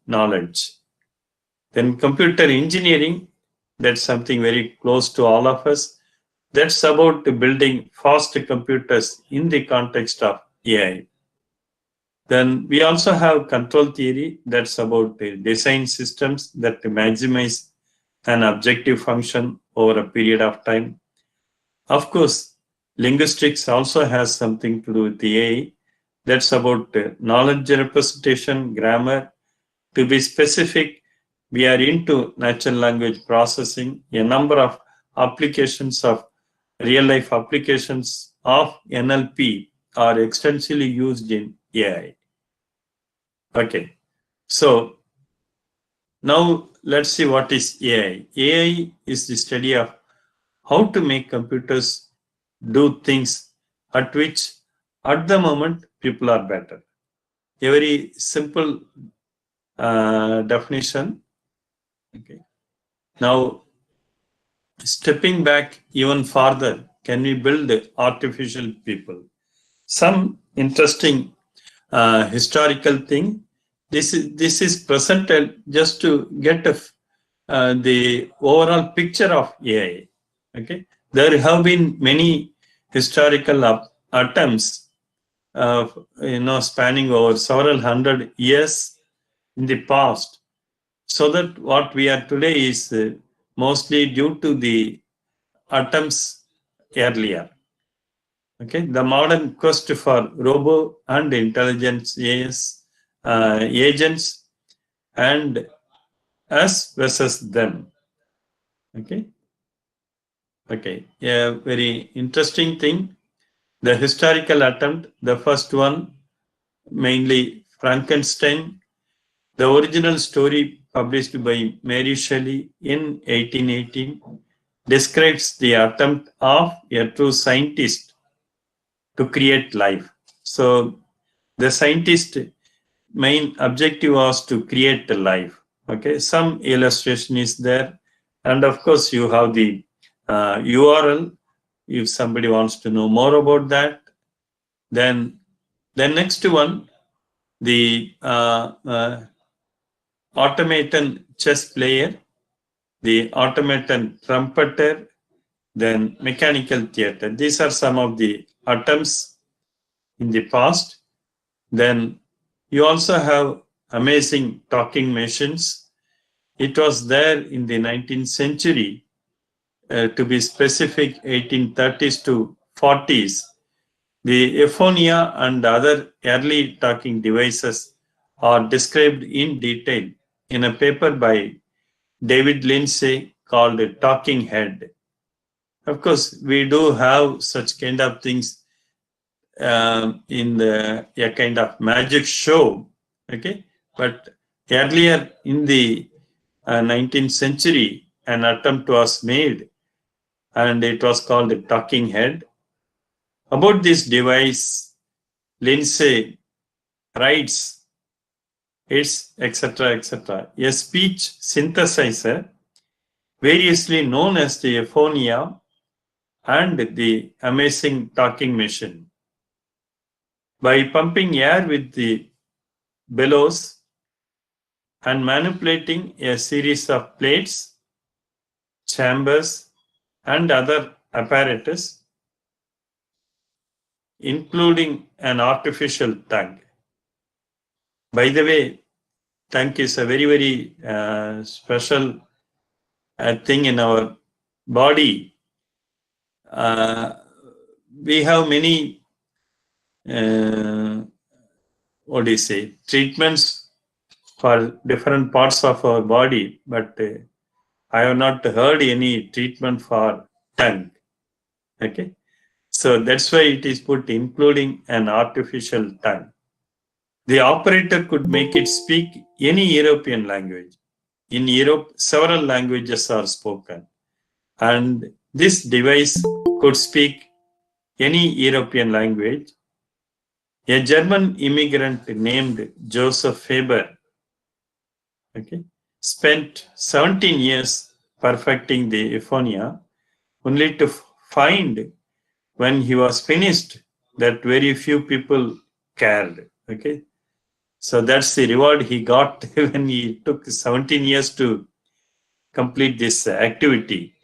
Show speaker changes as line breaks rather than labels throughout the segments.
knowledge. Then computer engineering, that's something very close to all of us. That's about building fast computers in the context of AI. Then we also have control theory, that's about design systems that maximize an objective function over a period of time. Of course, linguistics also has something to do with the AI. That's about knowledge representation, grammar. To be specific, we are into natural language processing. A number of applications of real-life applications of NLP are extensively used in AI. Okay, so now let's see what is AI. AI is the study of how to make computers do things at which at the moment people are better. A very simple definition. Okay. Now, stepping back even farther, can we build artificial people? Some interesting historical thing. This is presented just to get the overall picture of AI. Okay, there have been many historical attempts, spanning over several hundred years in the past, so that what we are today is mostly due to the attempts earlier. Okay, the modern quest for robo and intelligence agents and us versus them. Okay. Okay. A very interesting thing. The historical attempt, the first one, mainly Frankenstein. The original story published by Mary Shelley in 1818 describes the attempt of a true scientist to create life. So the scientist main objective was to create the life. Okay, some illustration is there, and of course you have the URL if somebody wants to know more about that. Then the next one, the automaton chess player, the automaton trumpeter, then mechanical theater. These are some of the attempts in the past. Then you also have amazing talking machines. It was there in the 19th century, to be specific, 1830s to 40s. The Ephonia and other early talking devices are described in detail in a paper by David Lindsay called Talking Head. Of course, we do have such kind of things in a kind of magic show. Okay, but earlier in the 19th century, an attempt was made, and it was called a talking head. About this device, Lindsay writes, it's etc. A speech synthesizer, variously known as the Ephonia and the amazing talking machine. By pumping air with the bellows and manipulating a series of plates, chambers, and other apparatus, including an artificial tongue. By the way, tongue is a very, very special thing in our body. We have many, treatments for different parts of our body, but I have not heard any treatment for tongue. Okay. So that's why it is put including an artificial tongue. The operator could make it speak any European language. In Europe, several languages are spoken, and this device could speak any European language. A German immigrant named Joseph Faber, okay, spent 17 years perfecting the Ephonia, only to find when he was finished that very few people cared. Okay, So that's the reward he got when he took 17 years to complete this activity.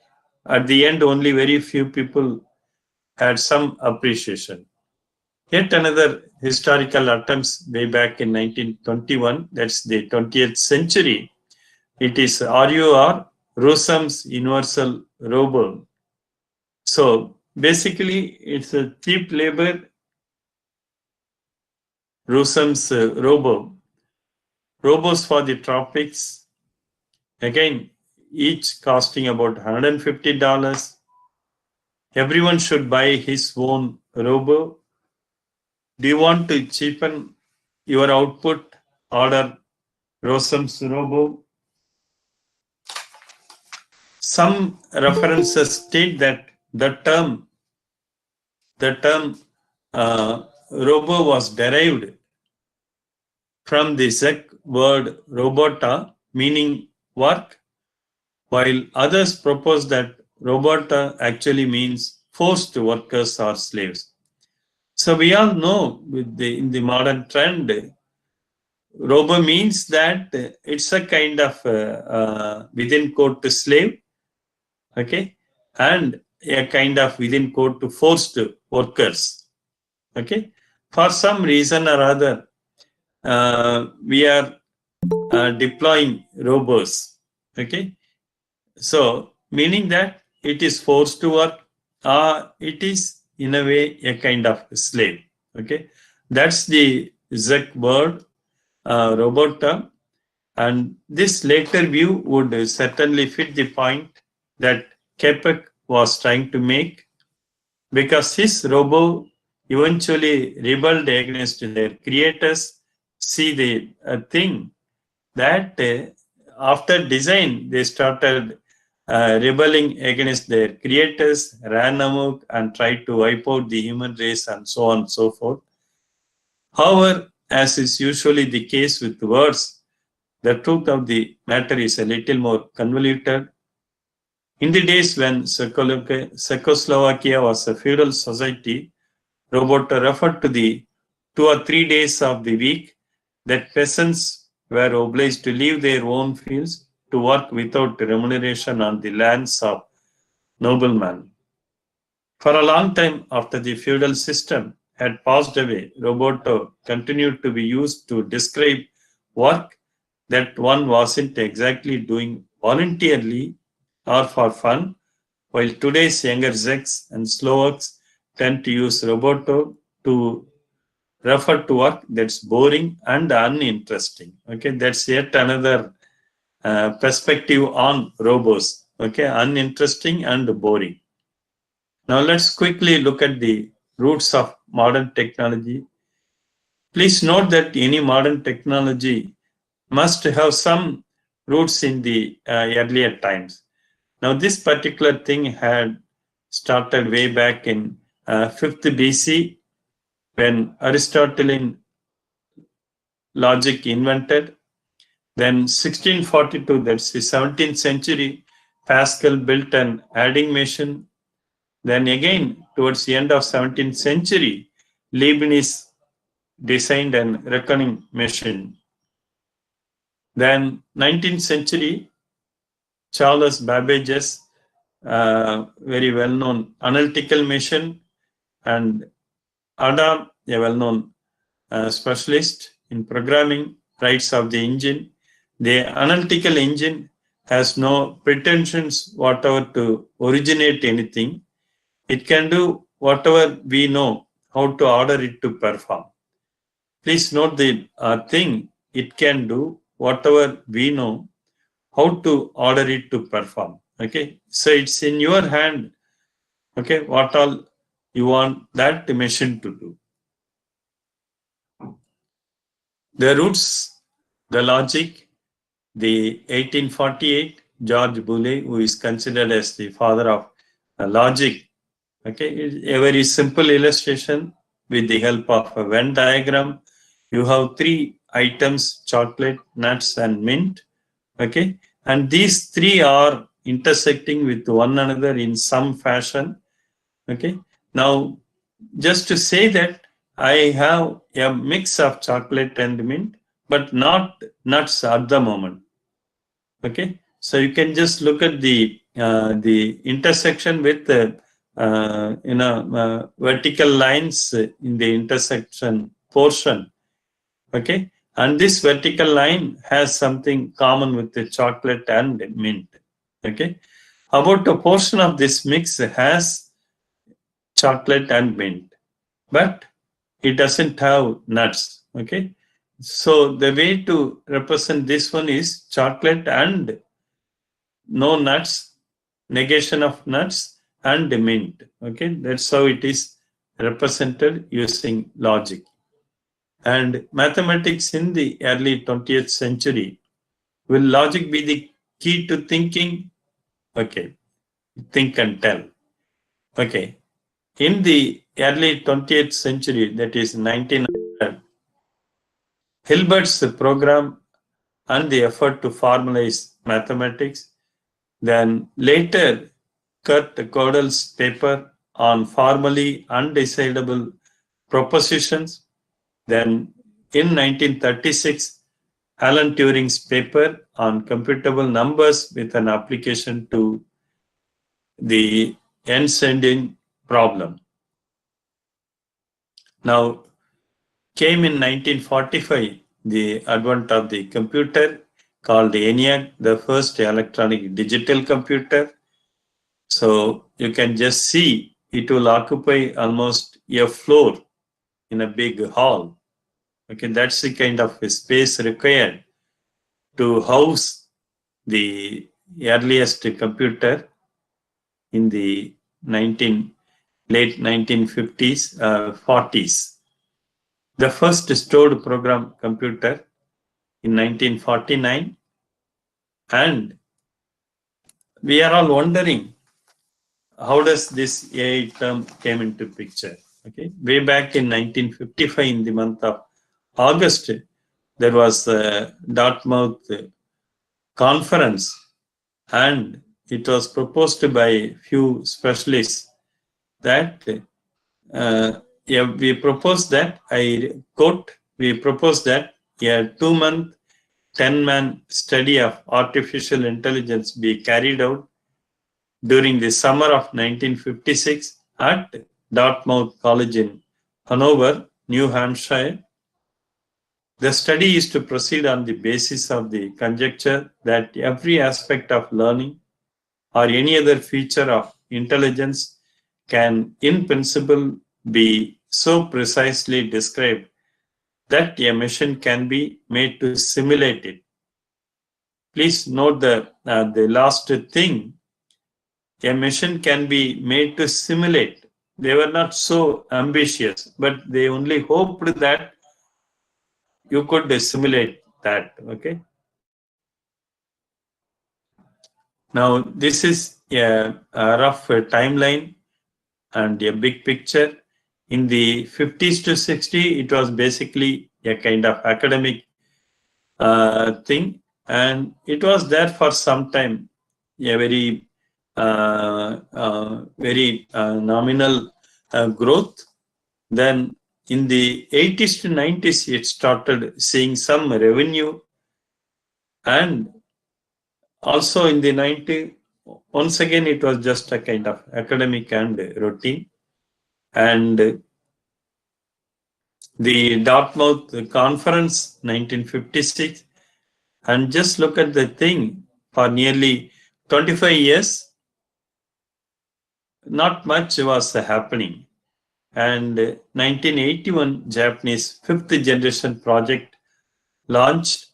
At the end, only very few people had some appreciation. Yet another historical attempts way back in 1921, that's the 20th century. It is RUR, Rossum's Universal Robot. So basically, it's a cheap labor Rossum's robots for the tropics. Again, each costing about $150. Everyone should buy his own robo. Do you want to cheapen your output? Order Rossum's robo. Some references state that the term robo was derived from the Czech word robota, meaning work, while others propose that robota actually means forced workers or slaves. So we all know in the modern trend, robo means that it's a kind of within quote slave, okay, and a kind of within quote forced workers, okay. For some reason or other, we are deploying robots, okay. So meaning that it is forced to work, it is in a way a kind of slave, okay. That's the Czech word robot term, and this later view would certainly fit the point that Kepek was trying to make, because his robot eventually rebelled against their creators. See the thing that after design they started rebelling against their creators, ran amok and tried to wipe out the human race and so on and so forth. However, as is usually the case with words, the truth of the matter is a little more convoluted. In the days when Czechoslovakia was a feudal society, Robota referred to the 2 or 3 days of the week that peasants were obliged to leave their own fields to work without remuneration on the lands of noblemen. For a long time after the feudal system had passed away, roboto continued to be used to describe work that one wasn't exactly doing voluntarily or for fun, while today's younger Czechs and Slovaks tend to use roboto to refer to work that's boring and uninteresting. Okay, that's yet another perspective on robots. Okay, uninteresting and boring. Now let's quickly look at the roots of modern technology. Please note that any modern technology must have some roots in the earlier times. Now this particular thing had started way back in 5th BC when Aristotelian logic invented. Then 1642, that's the 17th century, Pascal built an adding machine. Then again, towards the end of 17th century, Leibniz designed an reckoning machine. Then 19th century, Charles Babbage's very well-known analytical machine, and Adam, a well-known specialist in programming, writes of the engine. The analytical engine has no pretensions whatever to originate anything. It can do whatever we know how to order it to perform. Please note the thing, it can do whatever we know how to order it to perform. Okay, so it's in your hand. Okay, what all you want that machine to do. The roots, the logic, the 1848 George Boole, who is considered as the father of logic. Okay, a very simple illustration with the help of a Venn diagram. You have 3 items: chocolate, nuts, and mint. Okay, and these 3 are intersecting with one another in some fashion. Okay, now just to say that I have a mix of chocolate and mint, but not nuts at the moment. Okay, so you can just look at the intersection with vertical lines in the intersection portion. Okay, and this vertical line has something common with the chocolate and mint. Okay, about a portion of this mix has chocolate and mint, but it doesn't have nuts. Okay, so the way to represent this one is chocolate and no nuts, negation of nuts, and mint. Okay, that's how it is represented using logic. And mathematics in the early 20th century, will logic be the key to thinking? Okay, think and tell. Okay, in the early 20th century, that is 1900, Hilbert's program and the effort to formalize mathematics, then later Kurt Gödel's paper on formally undecidable propositions, then in 1936, Alan Turing's paper on computable numbers with an application to the ascending problem. Now, came in 1945 the advent of the computer called ENIAC, the first electronic digital computer. So you can just see it will occupy almost a floor in a big hall. Okay, that's the kind of space required to house the earliest computer in the late 1950s, 40s. The first stored program computer in 1949, and we are all wondering how does this AI term came into picture. Okay, way back in 1955, in the month of August, there was a Dartmouth conference, and it was proposed by a few specialists that we propose that, I quote, we propose that a 2-month, 10-man study of artificial intelligence be carried out during the summer of 1956 at Dartmouth College in Hanover, New Hampshire. The study is to proceed on the basis of the conjecture that every aspect of learning or any other feature of intelligence can, in principle, be so precisely described that a machine can be made to simulate it. Please note the last thing. A machine can be made to simulate. They were not so ambitious, but they only hoped that you could simulate that. Okay. Now, this is a rough timeline and a big picture. In the 50s to 60s, it was basically a kind of academic thing, and it was there for some time, a very nominal growth. Then in the 80s to 90s, it started seeing some revenue, and also in the 90s, once again, it was just a kind of academic and routine. And the Dartmouth Conference, 1956, and just look at the thing, for nearly 25 years, not much was happening. And 1981, Japanese 5th generation project launched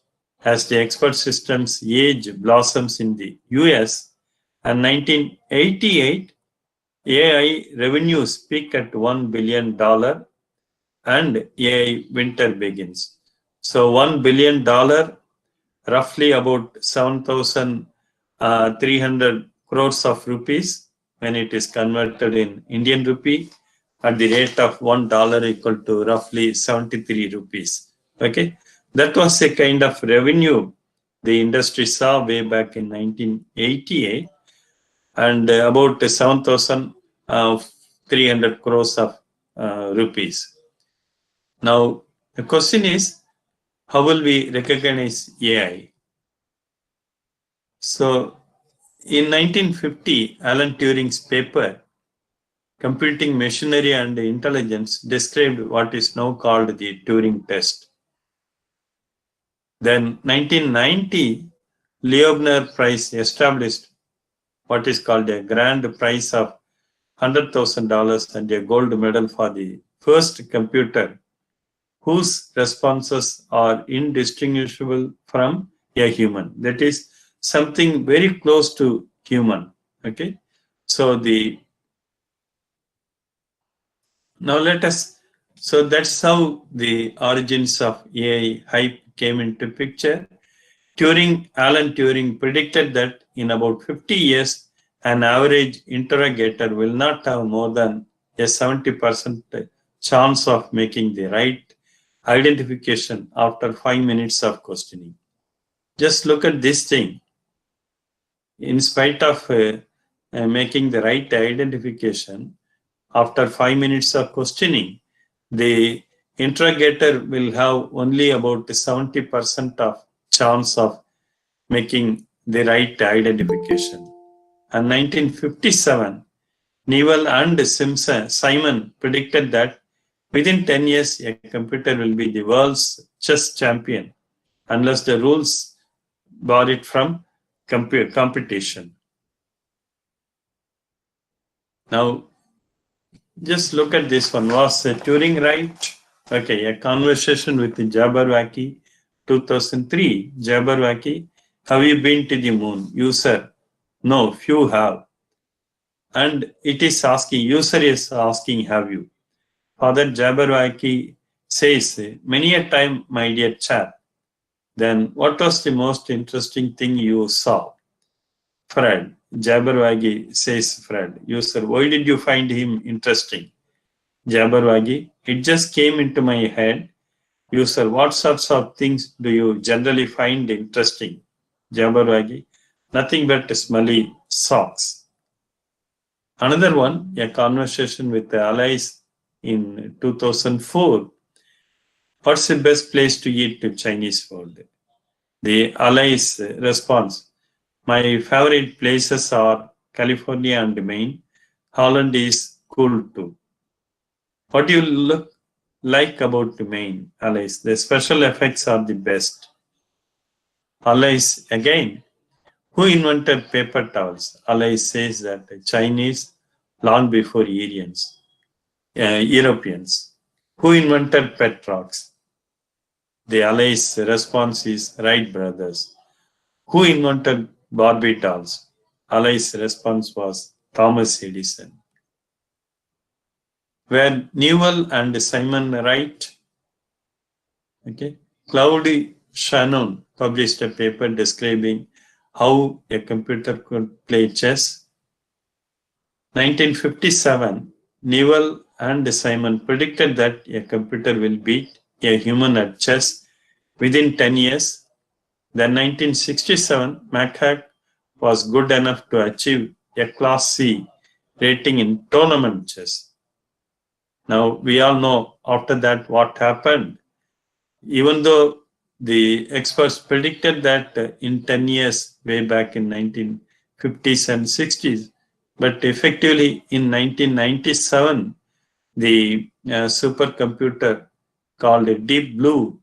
as the expert systems age blossoms in the US. And 1988, AI revenues peak at $1 billion and AI winter begins. So $1 billion, roughly about 7,300 crores of rupees when it is converted in Indian rupee at the rate of $1 equal to roughly 73 rupees. Okay, that was a kind of revenue the industry saw way back in 1988, and about 7,300 crores of rupees. Now, the question is, How will we recognize AI? So, in 1950, Alan Turing's paper, Computing Machinery and Intelligence, described what is now called the Turing test. Then 1990, Loebner Prize established what is called a grand prize of $100,000 and a gold medal for the first computer whose responses are indistinguishable from a human. That is something very close to human. Okay. So so that's how the origins of AI hype came into picture. Alan Turing predicted that in about 50 years, an average interrogator will not have more than a 70% chance of making the right identification after 5 minutes of questioning. Just look at this thing. In spite of making the right identification, after 5 minutes of questioning, the interrogator will have only about 70% of chance of making the right identification. And 1957, Newell and Simon predicted that within 10 years, a computer will be the world's chess champion unless the rules bar it from competition. Now, just look at this one. Was Turing right? Okay, a conversation with Jabberwocky, 2003. Jabberwocky, have you been to the moon? User, no, few have. And it is asking, user is asking, have you? Father Jabberwocky says, many a time, my dear chap. Then what was the most interesting thing you saw? Fred, Jabberwocky says, Fred, user, why did you find him interesting? Jabberwocky, it just came into my head. User, what sorts of things do you generally find interesting? Jabberwocky, nothing but smelly socks. Another one, a conversation with the allies in 2004. What's the best place to eat in Chinese food? The allies response, my favorite places are California and Maine. Holland is cool too. What do you look like about Maine, allies? The special effects are the best. Allies, again, who invented paper towels? Allies says that the Chinese long before Europeans. Who invented pet rocks? The allies' response is Wright brothers. Who invented Barbie dolls? Allies' response was Thomas Edison. Were Newell and Simon right? Okay. Claude Shannon published a paper describing how a computer could play chess. 1957, Newell and Simon predicted that a computer will beat a human at chess within 10 years. Then 1967, McHugh was good enough to achieve a Class C rating in tournament chess. Now, we all know after that what happened. Even though the experts predicted that in 10 years, way back in 1950s and 60s, but effectively in 1997, the supercomputer called Deep Blue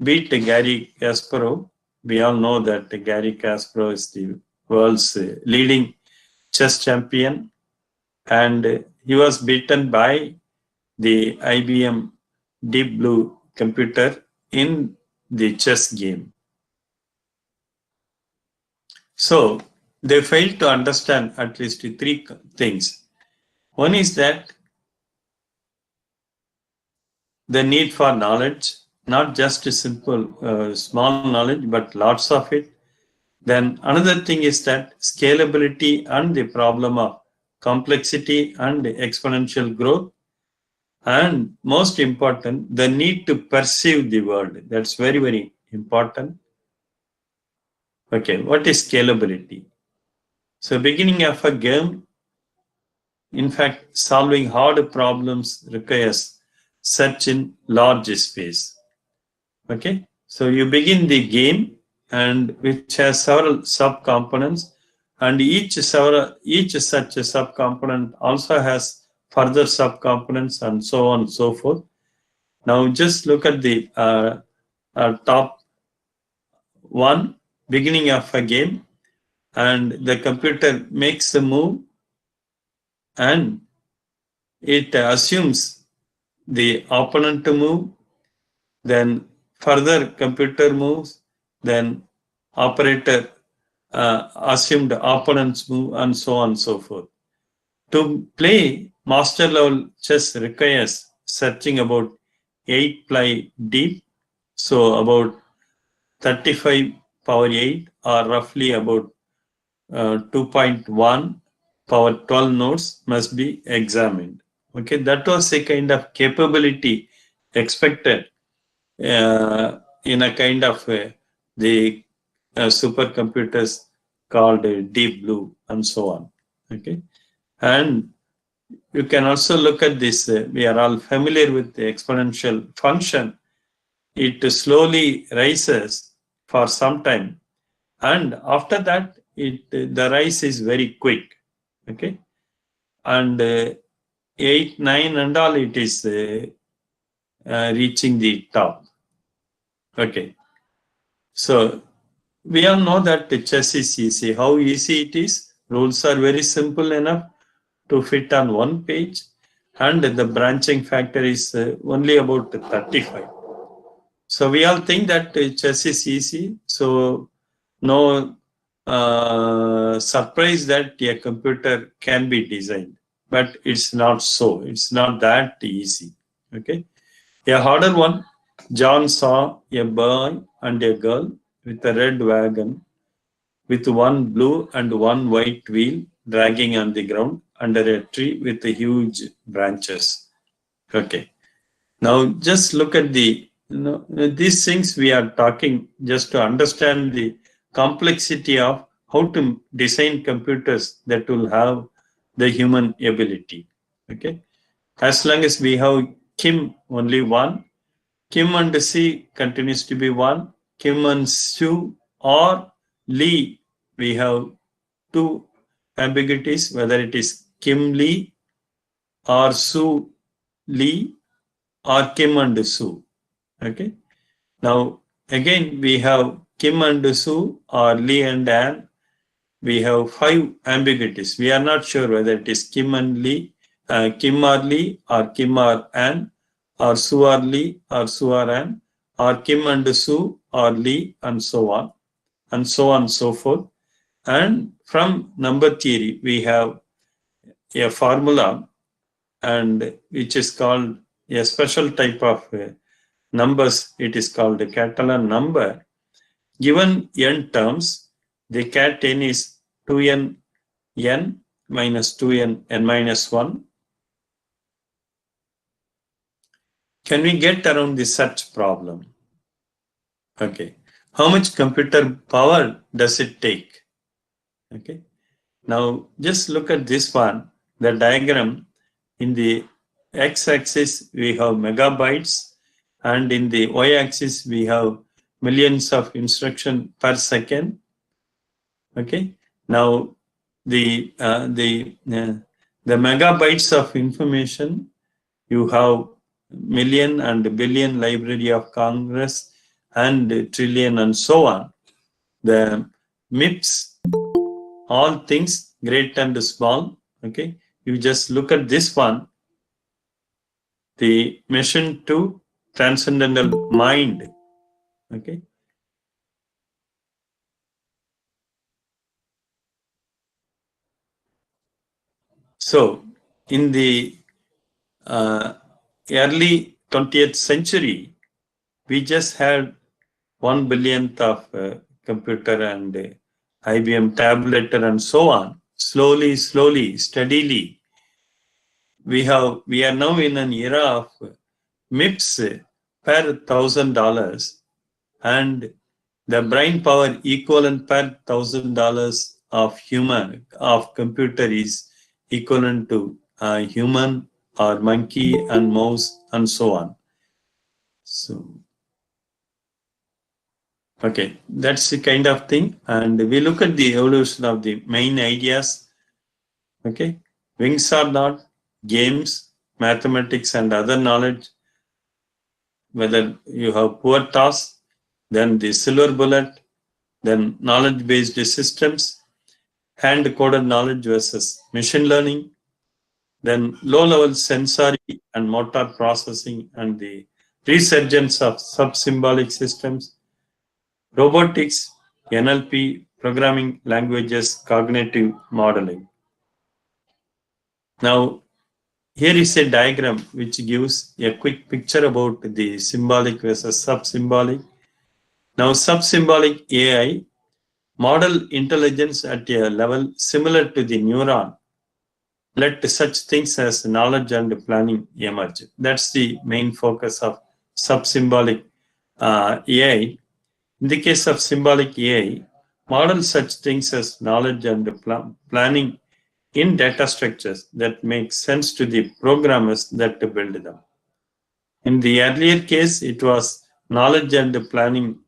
beat Gary Kasparov. We all know that Gary Kasparov is the world's leading chess champion, and he was beaten by the IBM Deep Blue computer in the chess game. So they failed to understand at least three things. One is that the need for knowledge, not just a simple small knowledge, but lots of it. Then another thing is that scalability and the problem of complexity and exponential growth. And most important, the need to perceive the world. That's very, very important. Okay, what is scalability? So beginning of a game, in fact, solving hard problems requires search in large space. Okay, So you begin the game, and which has several sub-components, and each such sub-component also has further sub-components and so on and so forth. Now just look at the top one, beginning of a game, and the computer makes a move and it assumes the opponent to move, then further computer moves, then operator assumed opponents move, and so on and so forth. To play master level chess requires searching about 8 ply deep, so about 35 power 8 or roughly about 2.1 power 12 nodes must be examined. Okay, that was a kind of capability expected in a kind of the supercomputers called Deep Blue and so on. Okay, and you can also look at this. We are all familiar with the exponential function. It slowly rises for some time, and after that, the rise is very quick. Okay, and 8, 9, and all, it is reaching the top. Okay, so we all know that chess is easy. How easy it is? Rules are very simple enough to fit on one page, and the branching factor is only about 35. So we all think that chess is easy. So no surprise that a computer can be designed, but it's not so. It's not that easy. Okay, a harder one. John saw a boy and a girl with a red wagon with one blue and one white wheel dragging on the ground under a tree with huge branches. Okay. Now just look at these things we are talking just to understand the complexity of how to design computers that will have the human ability. Okay. As long as we have Kim only one, Kim and C continues to be one, Kim and Sue or Lee, we have two ambiguities, whether it is Kim Lee or Sue Lee or Kim and Sue. Okay. Now, again, we have Kim and Sue or Lee and Anne. We have 5 ambiguities. We are not sure whether it is Kim and Lee, Kim or Lee, or Kim or Anne, or Sue or Lee, or Sue or Anne, or Kim and Sue or Lee, and so on, and so on and so forth. And from number theory, we have a formula, and which is called a special type of numbers. It is called a Catalan number. Given n terms, the cat n is 2n n minus 2n n minus 1. Can we get around the search problem? Okay. How much computer power does it take? Okay. Now just look at this one, the diagram. In the x-axis, we have megabytes, and in the y-axis, we have millions of instructions per second. Okay. Now the megabytes of information, you have million and billion Library of Congress and trillion and so on. The MIPS, all things great and small. Okay, you just look at this one, the mission to transcendental mind. Okay. So in the early 20th century, we just had 1 billionth of computer and IBM tabletter and so on. Slowly, steadily, we are now in an era of MIPS per $1,000, and the brain power equivalent per $1,000 of computer is equivalent to human or monkey and mouse and so on. So Okay, that's the kind of thing. And we look at the evolution of the main ideas. Okay, wings are not, games, mathematics, and other knowledge, whether you have poor tasks, then the silver bullet, then knowledge-based systems, hand-coded knowledge versus machine learning, then low-level sensory and motor processing, and the resurgence of sub-symbolic systems, robotics, NLP, programming languages, cognitive modeling. Now, here is a diagram which gives a quick picture about the symbolic versus sub-symbolic. Now, sub-symbolic AI model intelligence at a level similar to the neuron. Let such things as knowledge and planning emerge. That's the main focus of sub-symbolic AI. In the case of symbolic AI, model such things as knowledge and planning in data structures that make sense to the programmers that build them. In the earlier case, it was knowledge and planning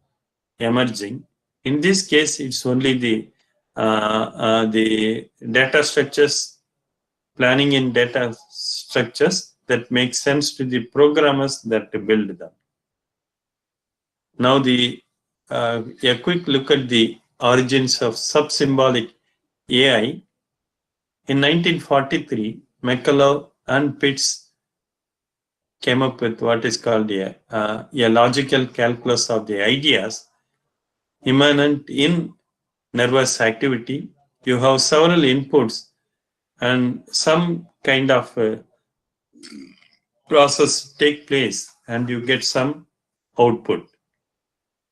emerging. In this case, it's only the data structures, planning in data structures that make sense to the programmers that build them. Now, a quick look at the origins of sub-symbolic AI. In 1943, McCullough and Pitts came up with what is called a logical calculus of the ideas immanent in nervous activity. You have several inputs and some kind of process take place and you get some output.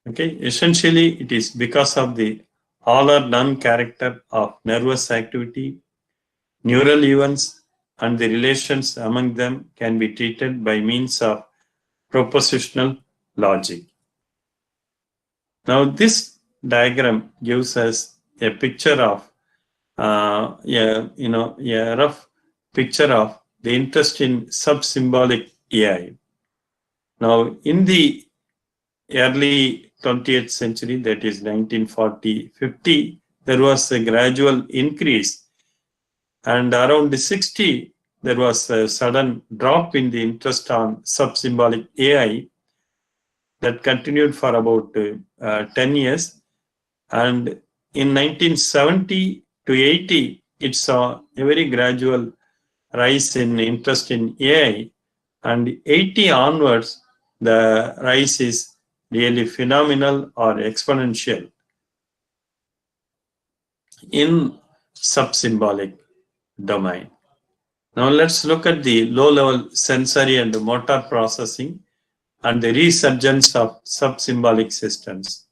Okay, essentially it is because of the all or none character of nervous activity, neural events, and the relations among them can be treated by means of propositional logic. Now, this diagram gives us a picture of, a rough picture of the interest in sub-symbolic AI. Now, in the early 20th century, that is 1940-50, there was a gradual increase, and around the 60, there was a sudden drop in the interest on sub-symbolic AI that continued for about 10 years. And in 1970 to 80, it saw a very gradual rise in interest in AI. And 80 onwards, the rise is really phenomenal or exponential in sub-symbolic domain. Now let's look at the low-level sensory and motor processing and the resurgence of sub-symbolic systems.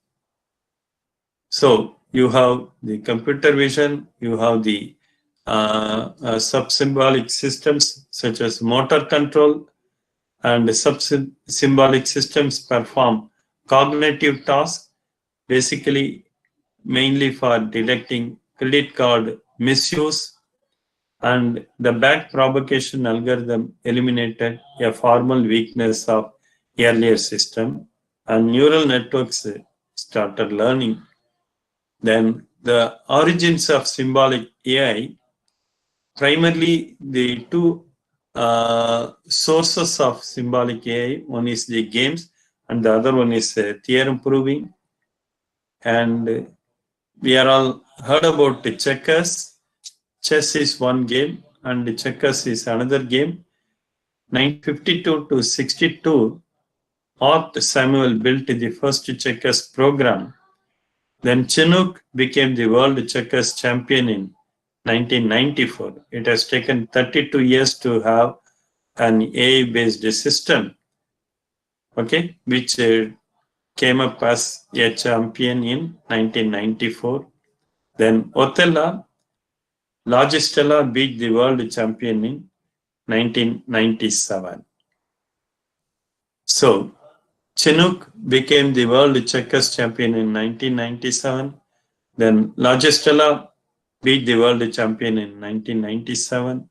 So you have the computer vision, you have the sub-symbolic systems such as motor control, and sub-symbolic systems perform cognitive tasks, basically mainly for detecting credit card misuse, and the back propagation algorithm eliminated a formal weakness of earlier system, and neural networks started learning. Then the origins of symbolic AI, primarily the two sources of symbolic AI, one is the games and the other one is theorem proving. And we are all heard about the checkers. Chess is one game and checkers is another game. 1952 to 62, Art Samuel built the first checkers program. Then Chinook became the world checkers champion in 1994. It has taken 32 years to have an AI-based system, okay, which came up as a champion in 1994. Then Othello, Logistella beat the world champion in 1997. So, Chinook became the world checkers champion in 1997. Then Logistella beat the world champion in 1997.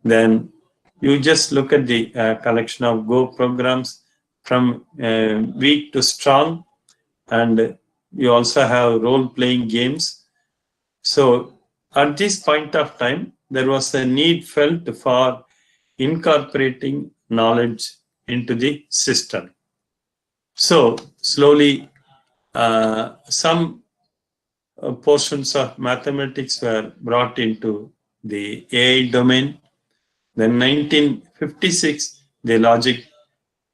Then you just look at the collection of Go programs from weak to strong, and you also have role-playing games. So at this point of time, there was a need felt for incorporating knowledge into the system. So slowly, some portions of mathematics were brought into the AI domain. Then 1956, the logic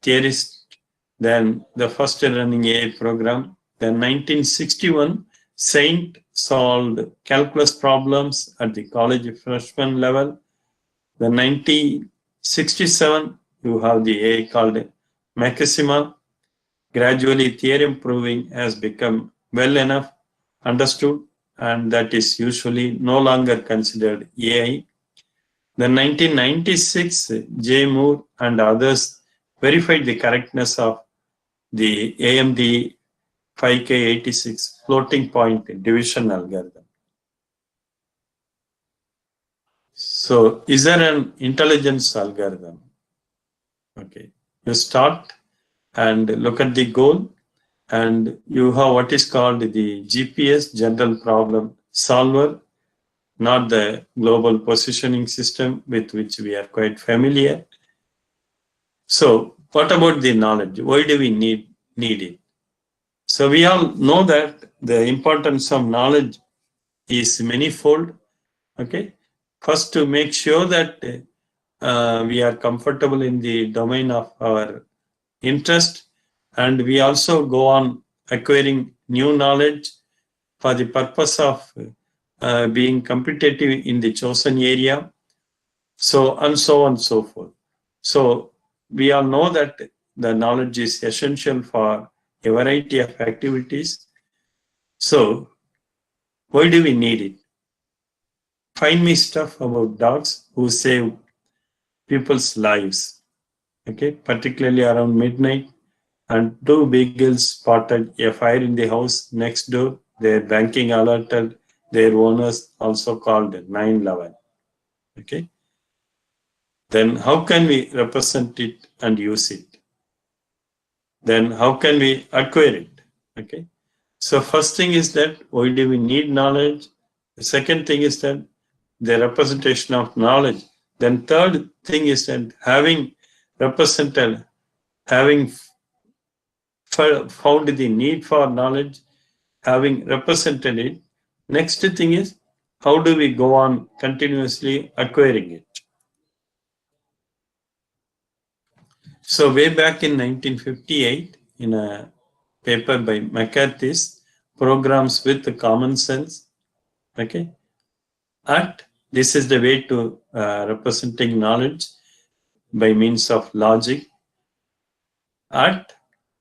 theorist, then the first running AI program. Then 1961, Saint solved calculus problems at the college freshman level. Then 1967, you have the AI called Maxima. Gradually, theorem proving has become well enough understood, and that is usually no longer considered AI. Then 1996, J. Moore and others verified the correctness of the AMD 5K86 floating point division algorithm. So, is there an intelligence algorithm? Okay, you start and look at the goal, and you have what is called the GPS, general problem solver, not the global positioning system with which we are quite familiar. So what about the knowledge? Why do we need it? So we all know that the importance of knowledge is manifold. Okay, first to make sure that we are comfortable in the domain of our interest, and we also go on acquiring new knowledge for the purpose of being competitive in the chosen area, so and so on and so forth. So we all know that the knowledge is essential for a variety of activities. So why do we need it? Find me stuff about dogs who save people's lives, okay, particularly around midnight, and two beagles spotted a fire in the house next door. Their banking alerted their owners, also called 911. Okay. Then how can we represent it and use it? Then how can we acquire it? Okay. So first thing is that why do we need knowledge? The second thing is that the representation of knowledge. Then third thing is that having represented, having found the need for knowledge, having represented it, next thing is how do we go on continuously acquiring it? So way back in 1958, in a paper by McCarthy's, Programs with Common Sense, okay, this is the way to representing knowledge by means of logic. At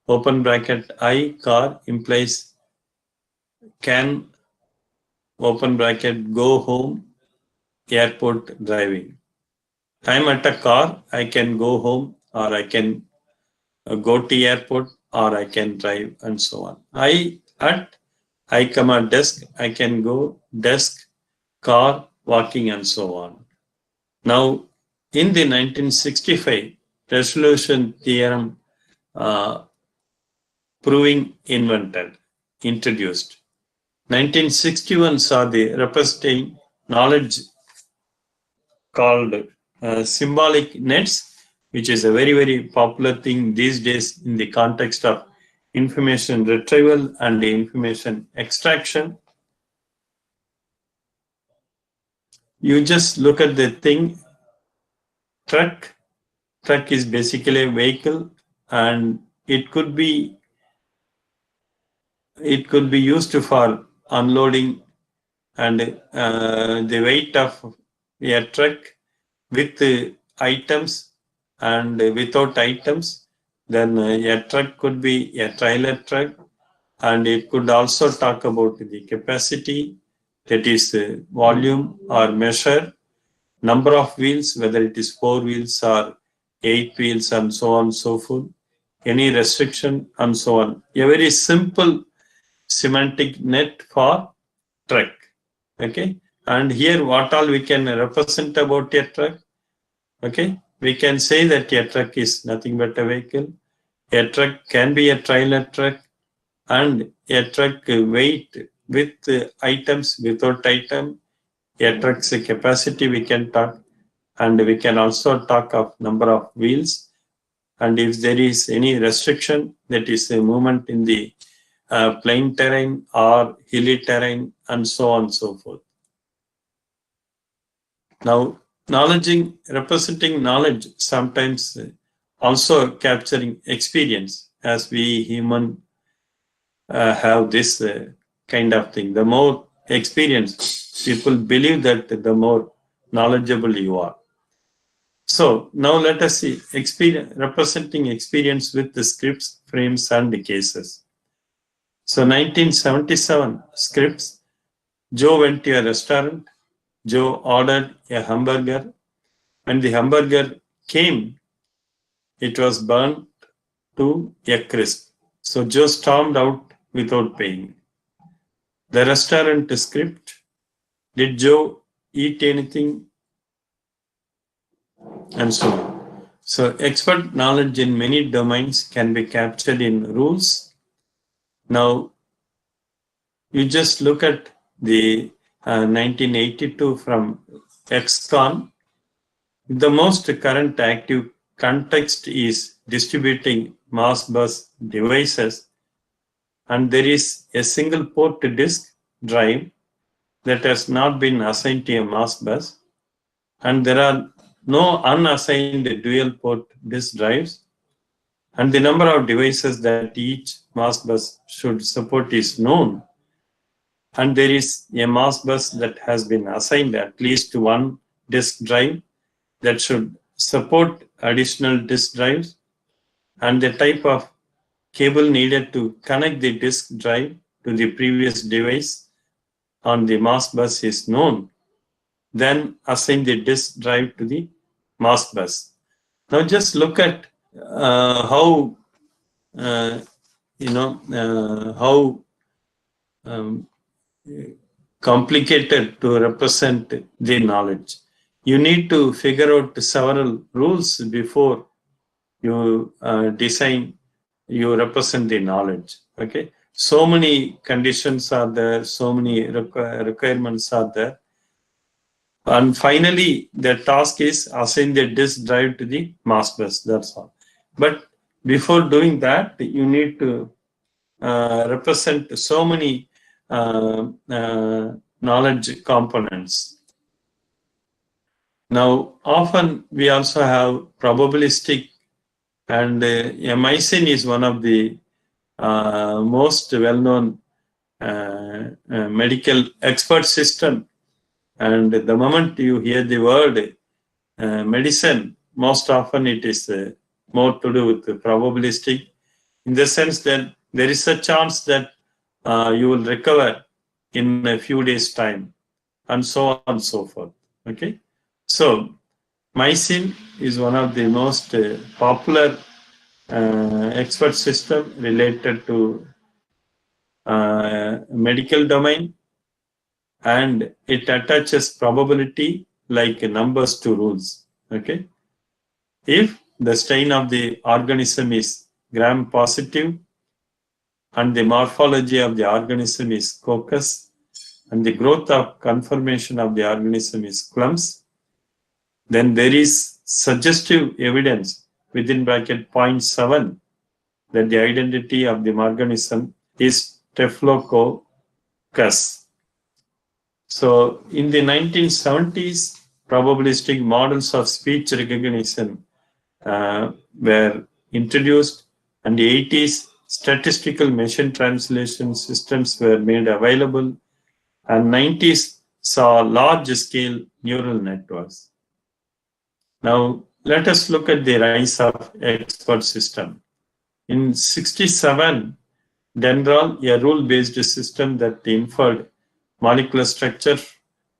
open bracket I car implies can open bracket go home airport driving. I'm at a car, I can go home, or I can go to airport, or I can drive, and so on. I desk, I can go desk, car, walking, and so on. Now, in the 1965 resolution theorem proving introduced. 1961 saw the representing knowledge called symbolic nets, which is a very, very popular thing these days in the context of information retrieval and information extraction. You just look at the thing, truck. Truck is basically a vehicle, and it could be used for unloading, and the weight of a truck with items and without items. Then a truck could be a trailer truck, and it could also talk about the capacity, that is volume or measure, number of wheels, whether it is 4 wheels or 8 wheels, and so on and so forth, any restriction, and so on. A very simple semantic net for truck. Okay. And here what all we can represent about a truck? Okay. We can say that a truck is nothing but a vehicle. A truck can be a trailer truck. and a truck weight with items, without item, a truck's capacity we can talk, and we can also talk of number of wheels, and if there is any restriction, that is a movement in the plain terrain or hilly terrain, and so on and so forth. Now, representing knowledge, sometimes also capturing experience, as we human have this kind of thing. The more experience, people believe that the more knowledgeable you are. So now let us see representing experience with the scripts, frames, and the cases. So 1977 scripts. Joe went to a restaurant. Joe ordered a hamburger. When the hamburger came, it was burnt to a crisp. So Joe stormed out without paying. The restaurant script. Did Joe eat anything? And so on. So expert knowledge in many domains can be captured in rules. Now, you just look at the 1982 from XCON. The most current active context is distributing mass bus devices, and there is a single port disk drive that has not been assigned to a mass bus, and there are no unassigned dual port disk drives, and the number of devices that each mass bus should support is known, and there is a mass bus that has been assigned at least one disk drive that should support additional disk drives, and the type of cable needed to connect the disk drive to the previous device on the mass bus is known. Then assign the disk drive to the mass bus. Now just look at how how complicated to represent the knowledge. You need to figure out several rules before you you represent the knowledge. Okay, so many conditions are there, so many requirements are there, and finally the task is assign the disk drive to the mass bus. That's all. But before doing that, you need to represent so many knowledge components. Now, often we also have probabilistic, and MISIN is one of the most well-known medical expert system. And the moment you hear the word medicine, most often it is more to do with the probabilistic, in the sense that there is a chance that you will recover in a few days' time, and so on and so forth. Okay, so MISIN is one of the most popular expert system related to medical domain, and it attaches probability like numbers to rules. Okay, if the strain of the organism is gram positive, and the morphology of the organism is coccus, and the growth of conformation of the organism is clumps, then there is suggestive evidence within bracket 0.7 that the identity of the organism is Staphylococcus. So in the 1970s, probabilistic models of speech recognition were introduced, and the 80s, statistical machine translation systems were made available, and 90s saw large-scale neural networks. Now, let us look at the rise of expert system. In 67, Dendral, a rule-based system that inferred molecular structure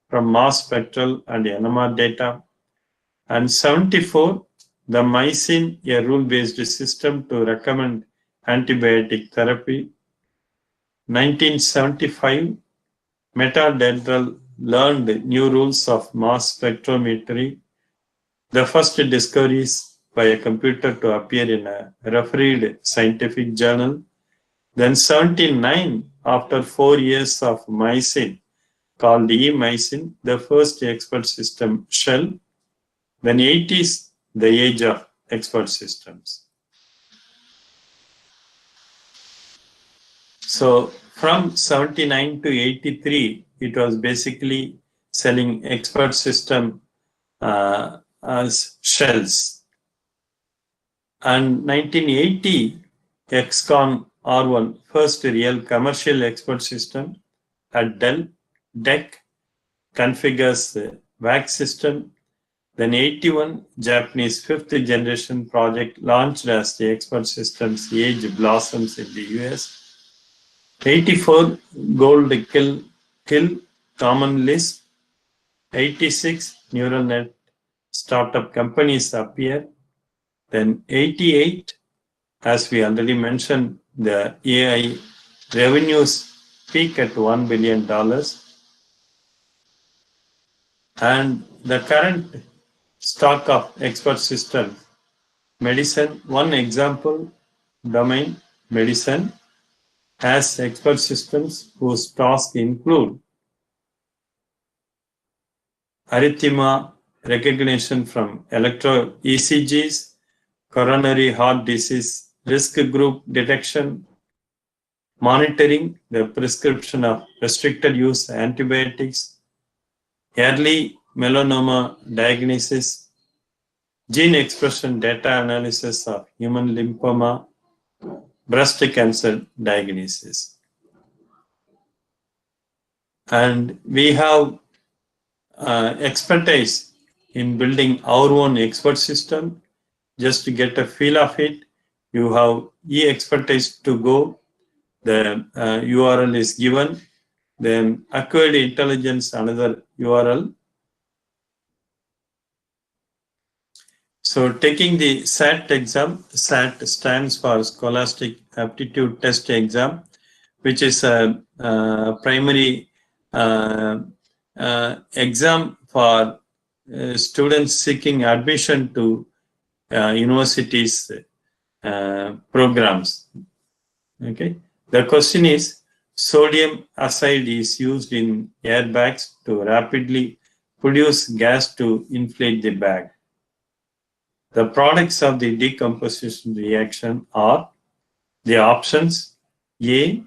from mass spectral and NMR data. And 74, the MISIN, a rule-based system to recommend antibiotic therapy. 1975, Metadendral learned new rules of mass spectrometry, the first discoveries by a computer to appear in a refereed scientific journal. Then 79, after 4 years of mycin, called e-mycin, the first expert system shell. Then 80s, the age of expert systems. So from 79 to 83, it was basically selling expert system as shells. And 1980, XCON R1, first real commercial expert system at Dell. DEC configures the VAX system. Then 81, Japanese fifth generation project launched as the expert systems age blossoms in the US. 84, Gold Kill Common Lisp. 86, neural net startup companies appear. Then 88, as we already mentioned, the AI revenues peak at $1 billion. And the current stock of expert system, medicine, one example, domain, medicine, has expert systems whose tasks include arrhythmia recognition from electro ECGs, coronary heart disease risk group detection, monitoring the prescription of restricted use antibiotics, early melanoma diagnosis, gene expression data analysis of human lymphoma, breast cancer diagnosis. And we have expertise in building our own expert system. Just to get a feel of it, you have e-expertise to go. The URL is given. Then acquired intelligence, another URL. So taking the SAT exam, SAT stands for Scholastic Aptitude Test Exam, which is a primary exam for students seeking admission to universities programs. Okay. The question is, sodium acid is used in airbags to rapidly produce gas to inflate the bag. The products of the decomposition reaction are the options: A,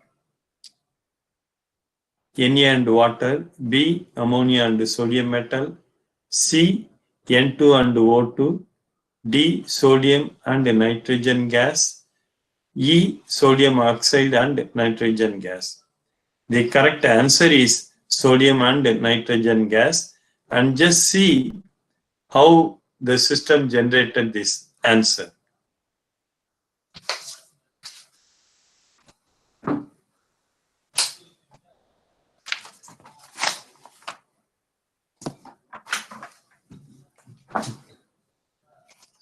Na and water, B, ammonia and sodium metal, C, N2 and O2, D, sodium and nitrogen gas, E, sodium oxide and nitrogen gas. The correct answer is sodium and nitrogen gas. And just see how the system generated this answer.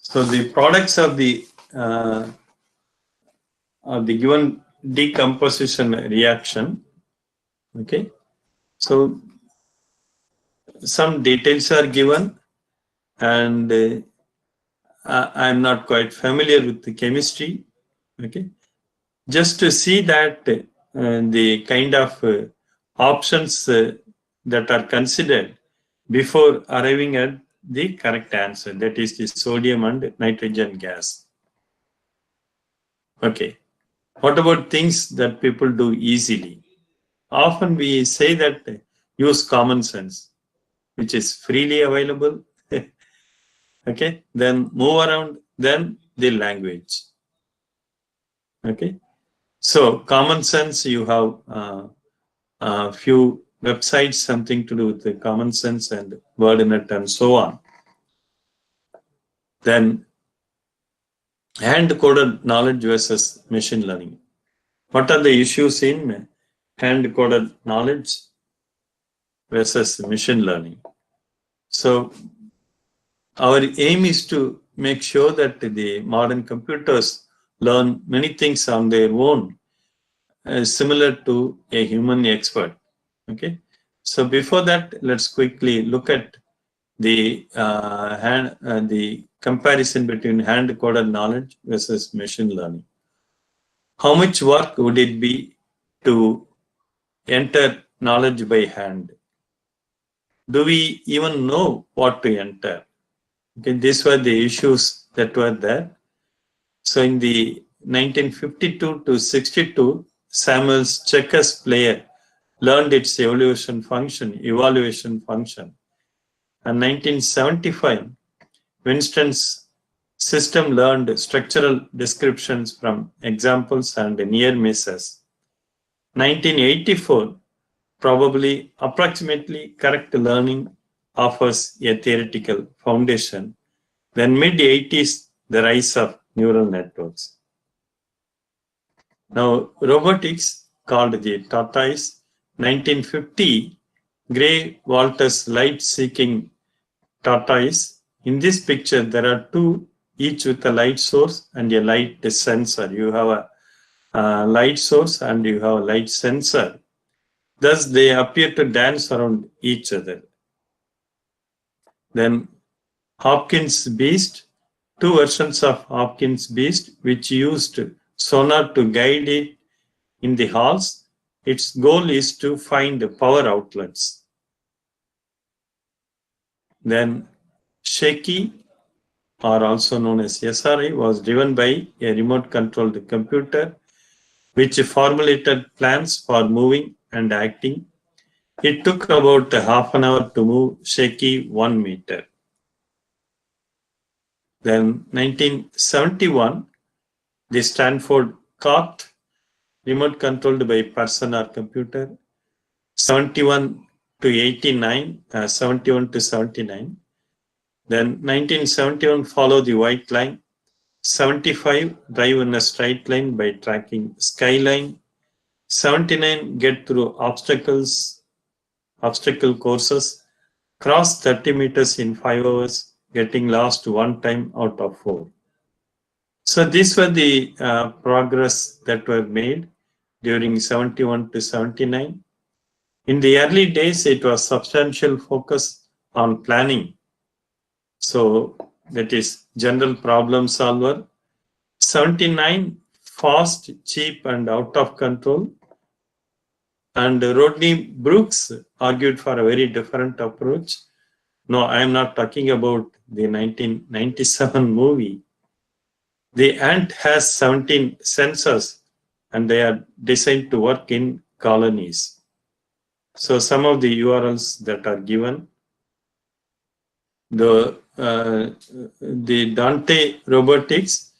So the products of the given decomposition reaction. Okay. So some details are given, and I'm not quite familiar with the chemistry. Okay. Just to see that the kind of options that are considered before arriving at the correct answer, that is the sodium and nitrogen gas. Okay. What about things that people do easily? Often we say that use common sense, which is freely available. Okay. Then move around, then the language. Okay. So common sense, you have a few websites, something to do with the common sense and WordNet and so on. Then hand-coded knowledge versus machine learning. What are the issues in hand-coded knowledge versus machine learning? So our aim is to make sure that the modern computers learn many things on their own, similar to a human expert. Okay. So before that, let's quickly look at the the comparison between hand-coded knowledge versus machine learning. How much work would it be to enter knowledge by hand? Do we even know what to enter? Okay, these were the issues that were there. So in the 1952 to 62, Samuel's checkers player learned its evaluation function. And 1975, Winston's system learned structural descriptions from examples and near misses. 1984, probably approximately correct learning offers a theoretical foundation. Then mid-80s, the rise of neural networks. Now, robotics, called the tortoise, 1950, Gray Walter's light-seeking tortoise. In this picture, there are two, each with a light source and a light sensor. You have a light source and you have a light sensor. Thus, they appear to dance around each other. Then Hopkins Beast, two versions of Hopkins Beast, which used sonar to guide it in the halls. Its goal is to find power outlets. Then Shaky, or also known as SRI, was driven by a remote-controlled computer which formulated plans for moving and acting. It took about half an hour to move Shaky 1 meter. Then 1971, the Stanford COT, remote controlled by person or computer, 71 to 89, 71 to 79. Then 1971, follow the white line. 75, drive in a straight line by tracking skyline. 79, get through obstacle courses, cross 30 meters in 5 hours, getting lost 1 time out of 4. So these were the progress that were made during 71 to 79. In the early days, it was substantial focus on planning. So that is general problem solver. 79, fast, cheap, and out of control. And Rodney Brooks argued for a very different approach. No, I am not talking about the 1997 movie. The ant has 17 sensors and they are designed to work in colonies. So some of the URLs that are given. The Dante robotics,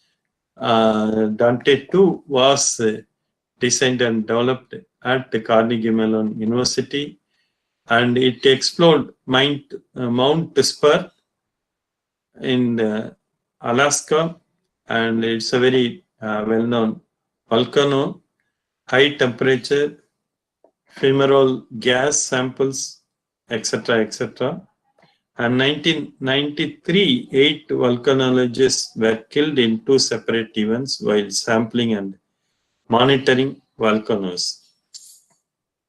Dante 2 was designed and developed at the Carnegie Mellon University, and it explored Mount Spur in Alaska, and it's a very well-known volcano, high temperature, ephemeral gas samples, etc., etc. And 1993, 8 volcanologists were killed in 2 separate events while sampling and monitoring volcanoes.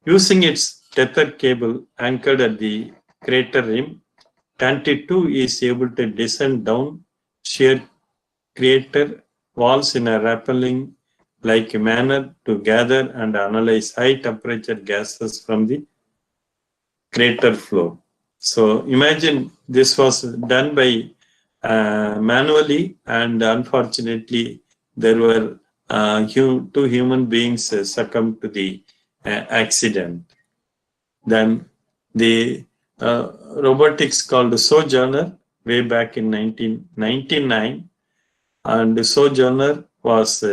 Using its tether cable anchored at the crater rim, Dante 2 is able to descend down sheer crater walls in a rappelling-like manner to gather and analyze high-temperature gases from the crater floor. So imagine this was done by manually, and unfortunately there were 2 human beings succumbed to the accident. Then the robotics called Sojourner way back in 1999, and Sojourner was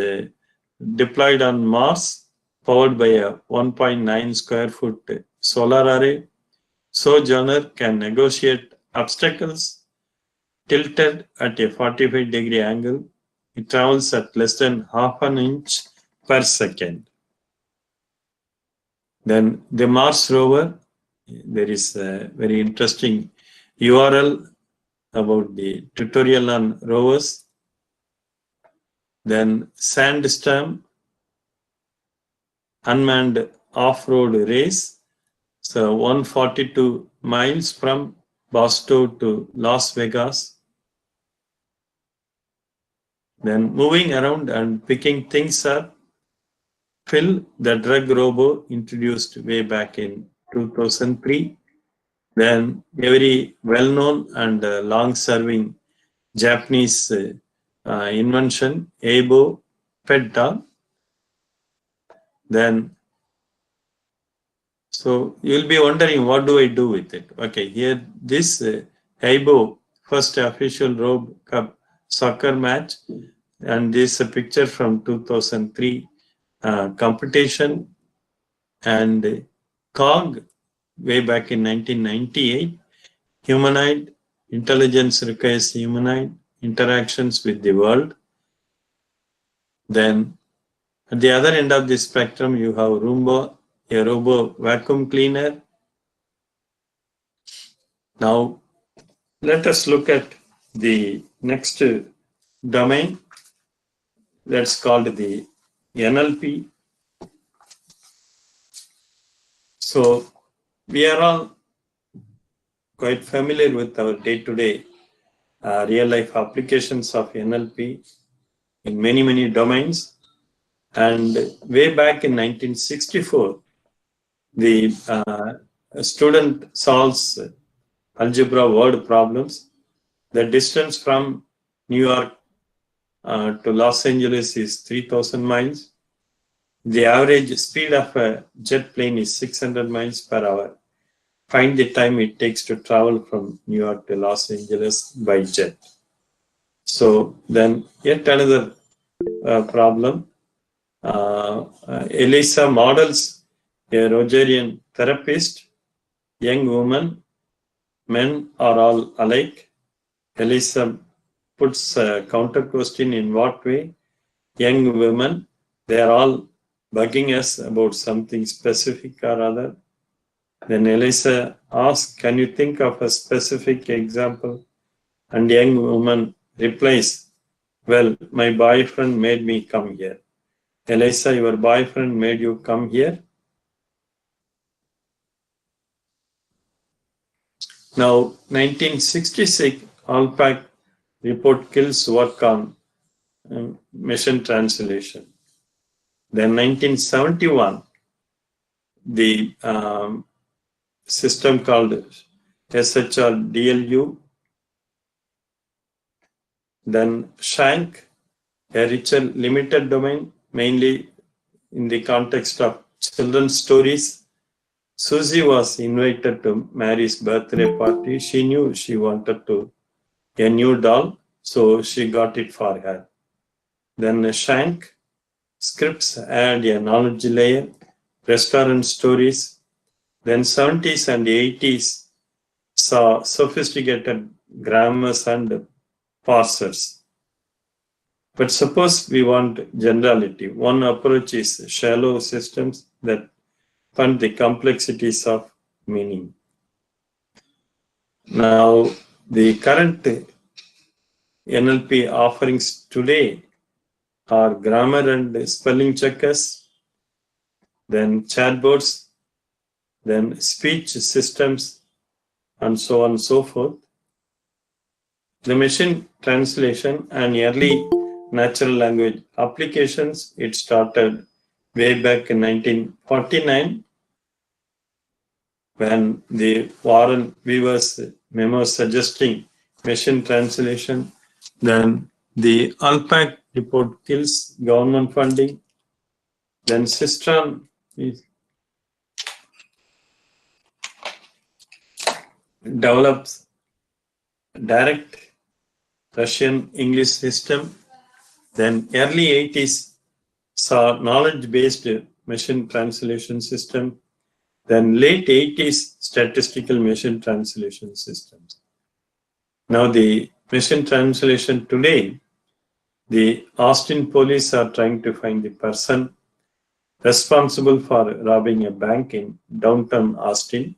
deployed on Mars, powered by a 1.9 square foot solar array. Sojourner can negotiate obstacles tilted at a 45-degree angle. It travels at less than half an inch per second. Then the Mars rover, there is a very interesting URL about the tutorial on rovers. Then Sandstorm, unmanned off-road race. So 142 miles from Boston to Las Vegas. Then moving around and picking things up. Phil, the drug robo, introduced way back in 2003. Then very well-known and long-serving Japanese invention, Aibo pet dog. Then, so you'll be wondering, what do I do with it? Okay, here this Aibo first official Robe Cup soccer match, and this is a picture from 2003 competition, and COG way back in 1998. Humanoid intelligence requires humanoid interactions with the world. Then at the other end of the spectrum, you have Roomba, a robo vacuum cleaner. Now, let us look at the next domain. That's called the NLP. So, we are all quite familiar with our day-to-day real-life applications of NLP in many, many domains. And way back in 1964, the student solves algebra word problems. The distance from New York to Los Angeles is 3,000 miles. The average speed of a jet plane is 600 miles per hour. Find the time it takes to travel from New York to Los Angeles by jet. So then yet another problem. Elisa models a Rogerian therapist. Young woman, men are all alike. Elisa puts a counter question: in what way? Young women, they are all bugging us about something specific or other. Then Elisa asks, can you think of a specific example? And young woman replies, well, my boyfriend made me come here. Elisa, your boyfriend made you come here? Now, 1966, Alpac report kills work on machine translation. Then 1971, the system called SHR-DLU. Then Shank, a richer limited domain, mainly in the context of children's stories. Susie was invited to Mary's birthday party. She knew she wanted a new doll, so she got it for her. Then Shank, scripts add a knowledge layer, restaurant stories. Then 70s and 80s saw sophisticated grammars and parsers. But suppose we want generality. One approach is shallow systems that fund the complexities of meaning. Now, the current NLP offerings today are grammar and spelling checkers, then chatbots, then speech systems, and so on and so forth. The machine translation and early natural language applications, it started way back in 1949 when the Warren Weaver's memo suggesting machine translation. Then the Alpac report kills government funding. Then Sistran develops direct Russian English system. Then early 80s saw knowledge-based machine translation system. Then late 80s statistical machine translation systems. Now the machine translation today, the Austin police are trying to find the person responsible for robbing a bank in downtown Austin.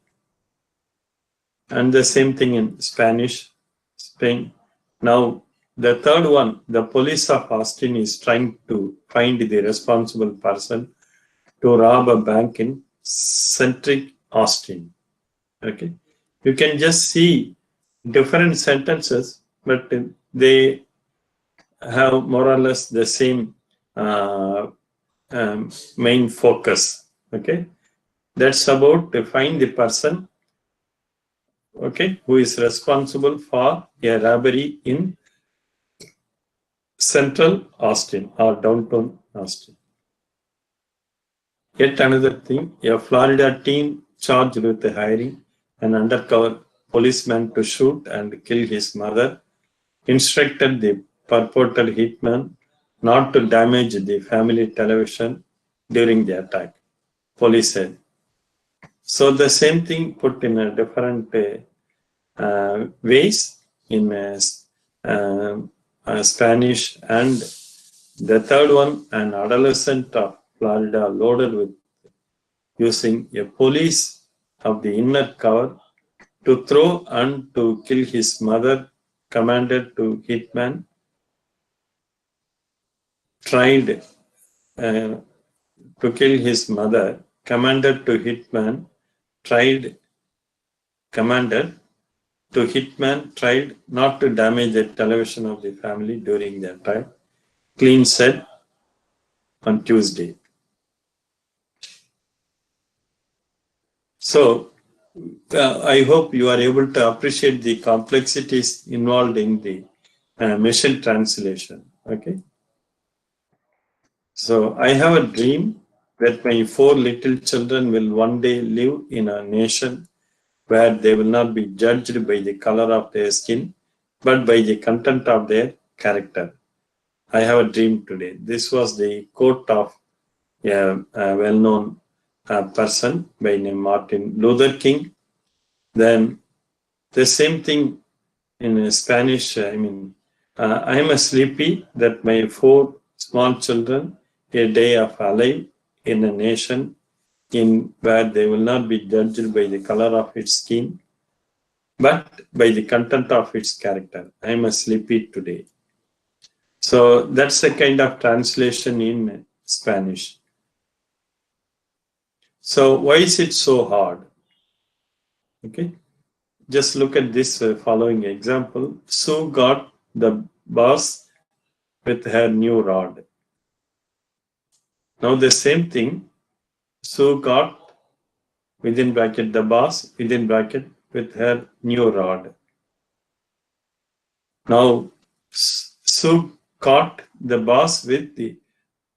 And the same thing in Spain. Now, the third one, the police of Austin is trying to find the responsible person to rob a bank in centric Austin. Okay, you can just see different sentences, but they have more or less the same main focus. Okay, that's about to find the person, okay, who is responsible for a robbery in Central Austin or downtown Austin. Yet another thing, a Florida teen charged with hiring an undercover policeman to shoot and kill his mother instructed the purported hitman not to damage the family television during the attack, police said. So the same thing put in a different ways in Spanish, and the third one, an adolescent of Florida loaded with using a police of the inner cover to throw and to kill his mother, commanded to hitman, tried to kill his mother, commanded to hitman, tried not to damage the television of the family during the attack, Clean said on Tuesday. So, I hope you are able to appreciate the complexities involved in the machine translation. Okay. So, I have a dream that my 4 little children will one day live in a nation where they will not be judged by the color of their skin, but by the content of their character. I have a dream today. This was the quote of a well-known person by name Martin Luther King. Then the same thing in Spanish, I am a sleepy that my 4 small children a day of alive in a nation in where they will not be judged by the color of its skin, but by the content of its character. I am a sleepy today. So that's the kind of translation in Spanish. So why is it so hard? Okay, just look at this following example. Sue got the bus with her new rod. Now the same thing, Sue got within bracket the bus within bracket with her new rod. Now Sue caught the bus with the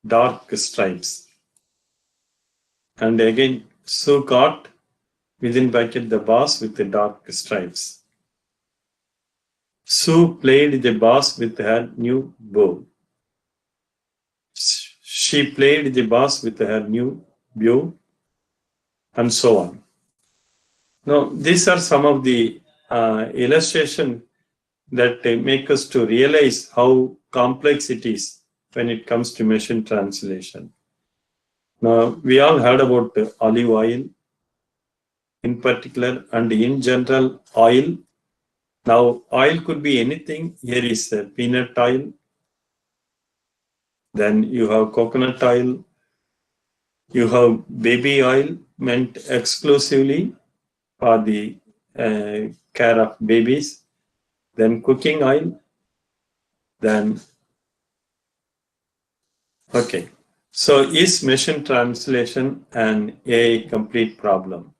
dark stripes. And again, Sue caught within bracket the bus with the dark stripes. Sue played the bass with her new bow. She played the bass with her new bow, and so on. Now, these are some of the illustrations that make us to realize how complex it is when it comes to machine translation. Now, we all heard about olive oil in particular, and in general, oil. Now, oil could be anything. Here is peanut oil. Then you have coconut oil. You have baby oil, meant exclusively for the care of babies. Then cooking oil. Then, okay. So is machine translation an AI complete problem?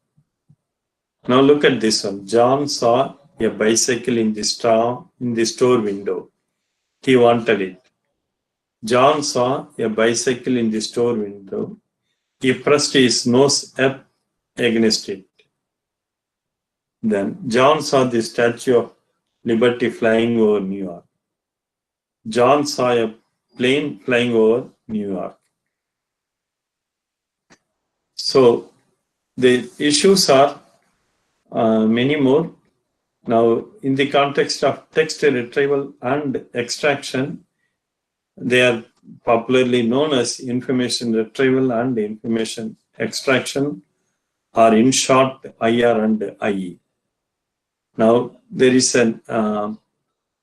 Now look at this one. John saw a bicycle in the store window. He wanted it. John saw a bicycle in the store window. He pressed his nose up against it. Then John saw the Statue of Liberty flying over New York. John saw a plane flying over New York. So the issues are many more. Now, in the context of text retrieval and extraction, they are popularly known as information retrieval and information extraction, or in short, IR and IE. Now, there is a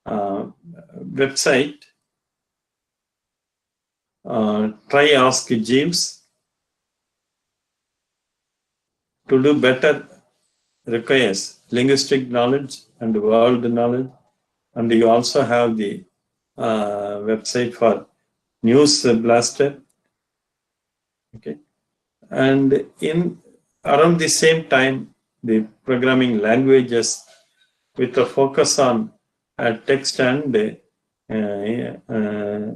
website, Try Ask Jeeves. To do better requires linguistic knowledge and world knowledge, and you also have the website for News Blaster. Okay, and in around the same time, the programming languages with a focus on text and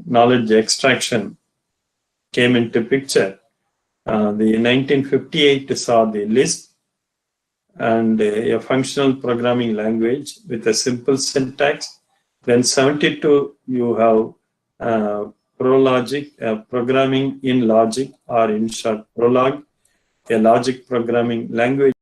knowledge extraction came into picture. The 1958 saw the Lisp and a functional programming language with a simple syntax. Then 72, you have ProLogic, programming in logic, or in short, Prolog, a logic programming language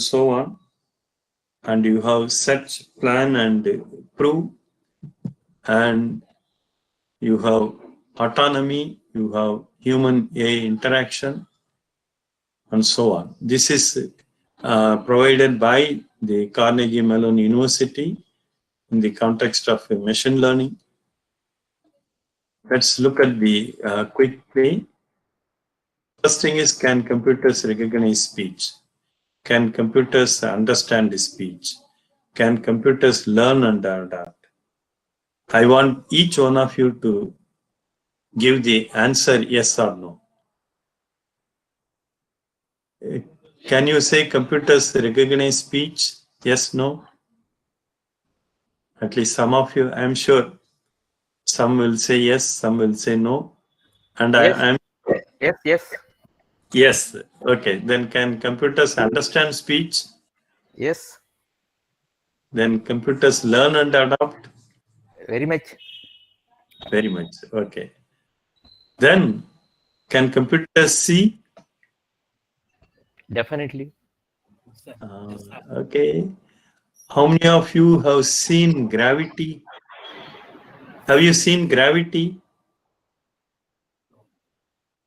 so on. And you have search, plan, and prove, and you have autonomy, you have human AI interaction, and so on. This is provided by the Carnegie Mellon University in the context of machine learning. Let's look at the quick play. First thing is, can computers recognize speech? Can computers understand speech? Can computers learn and adapt? I want each one of you to give the answer yes or no. Can you say computers recognize speech? Yes, no? At least some of you, I'm sure. Some will say yes, some will say no. And
yes.
Yes. Yes. Okay. Then can computers understand speech?
Yes.
Then computers learn and adapt?
Very much.
Very much. Okay. Then can computers see?
Definitely.
Okay. How many of you have seen gravity? Have you seen gravity?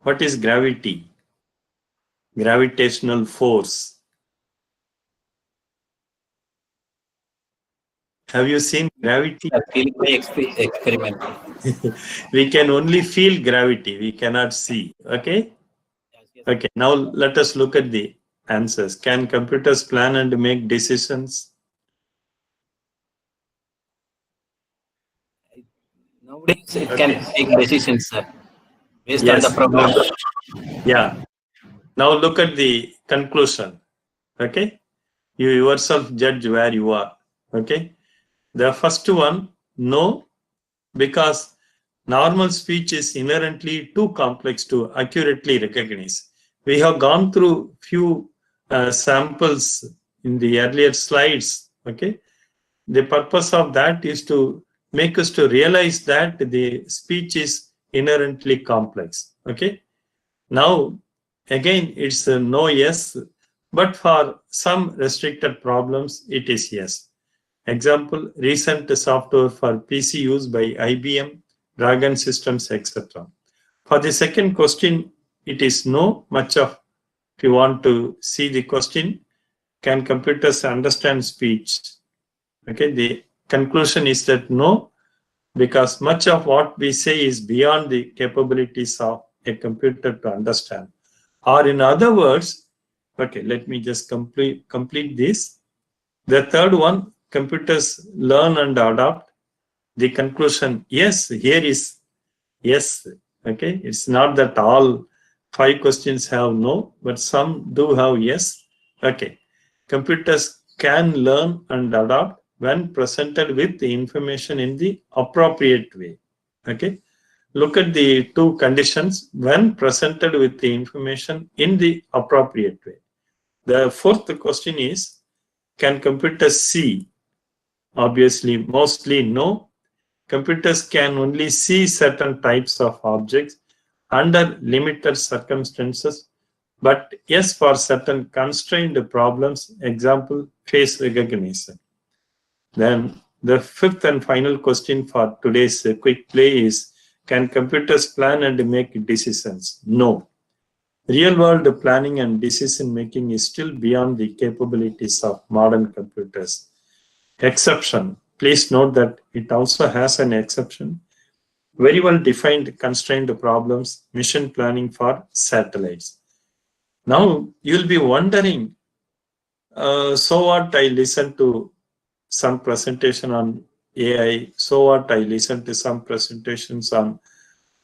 What is gravity? Gravitational force. Have you seen gravity?
Feeling my experiment.
We can only feel gravity. We cannot see. Okay? Okay. Now let us look at the answers. Can computers plan and make decisions?
Nowadays, it can take decisions, sir, based on
Yes.
the problem.
Yeah. Now look at the conclusion. Okay? You yourself judge where you are. Okay? The first one, no, because normal speech is inherently too complex to accurately recognize. We have gone through few samples in the earlier slides. Okay, the purpose of that is to make us to realize that the speech is inherently complex. Okay, now again it's a no, yes, but for some restricted problems it is yes. Example, recent software for PC used by IBM, Dragon Systems, etc. For the second question, it is no. Much of, if you want to see the question, can computers understand speech? Okay, the conclusion is that no, because much of what we say is beyond the capabilities of a computer to understand. Or in other words, okay, let me just complete this. The third one, computers learn and adapt. The conclusion, yes, here is yes. Okay, it's not that all 5 questions have no, but some do have yes. Okay, computers can learn and adapt when presented with the information in the appropriate way. Okay, look at the 2 conditions: when presented with the information in the appropriate way. The fourth question is, can computers see? Obviously, mostly no. Computers can only see certain types of objects under limited circumstances, but yes, for certain constrained problems, example, face recognition. Then the fifth and final question for today's quick play is, can computers plan and make decisions? No. Real world planning and decision making is still beyond the capabilities of modern computers. Exception. Please note that it also has an exception. Very well defined constrained problems, mission planning for satellites. Now you'll be wondering, so what, I listened to some presentation on AI, so what, I listened to some presentations on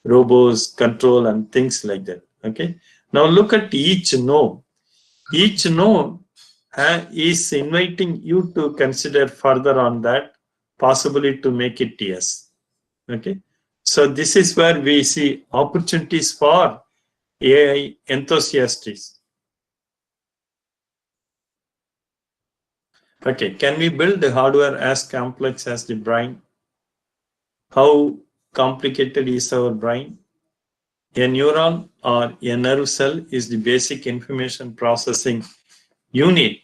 robots, control and things like that. Okay. Now look at each no. Each no is inviting you to consider further on that, possibly to make it yes. Okay. So this is where we see opportunities for AI enthusiasts. Okay. Can we build the hardware as complex as the brain? How complicated is our brain? A neuron or a nerve cell is the basic information processing unit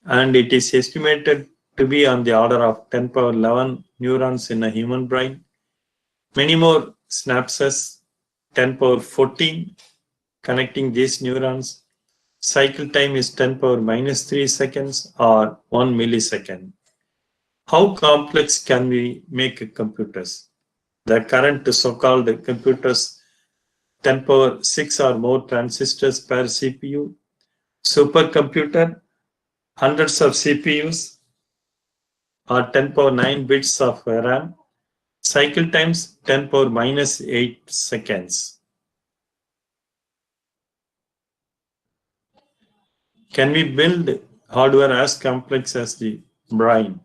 and it is estimated to be on the order of 10 power 11 neurons in a human brain. Many more synapses, 10 power 14, connecting these neurons. Cycle time is 10 power minus 3 seconds or 1 millisecond. How complex can we make computers? The current so-called computers, 10 power 6 or more transistors per CPU, supercomputer, hundreds of CPUs, or 10 power 9 bits of RAM, cycle times 10 power minus 8 seconds. Can we build hardware as complex as the brain?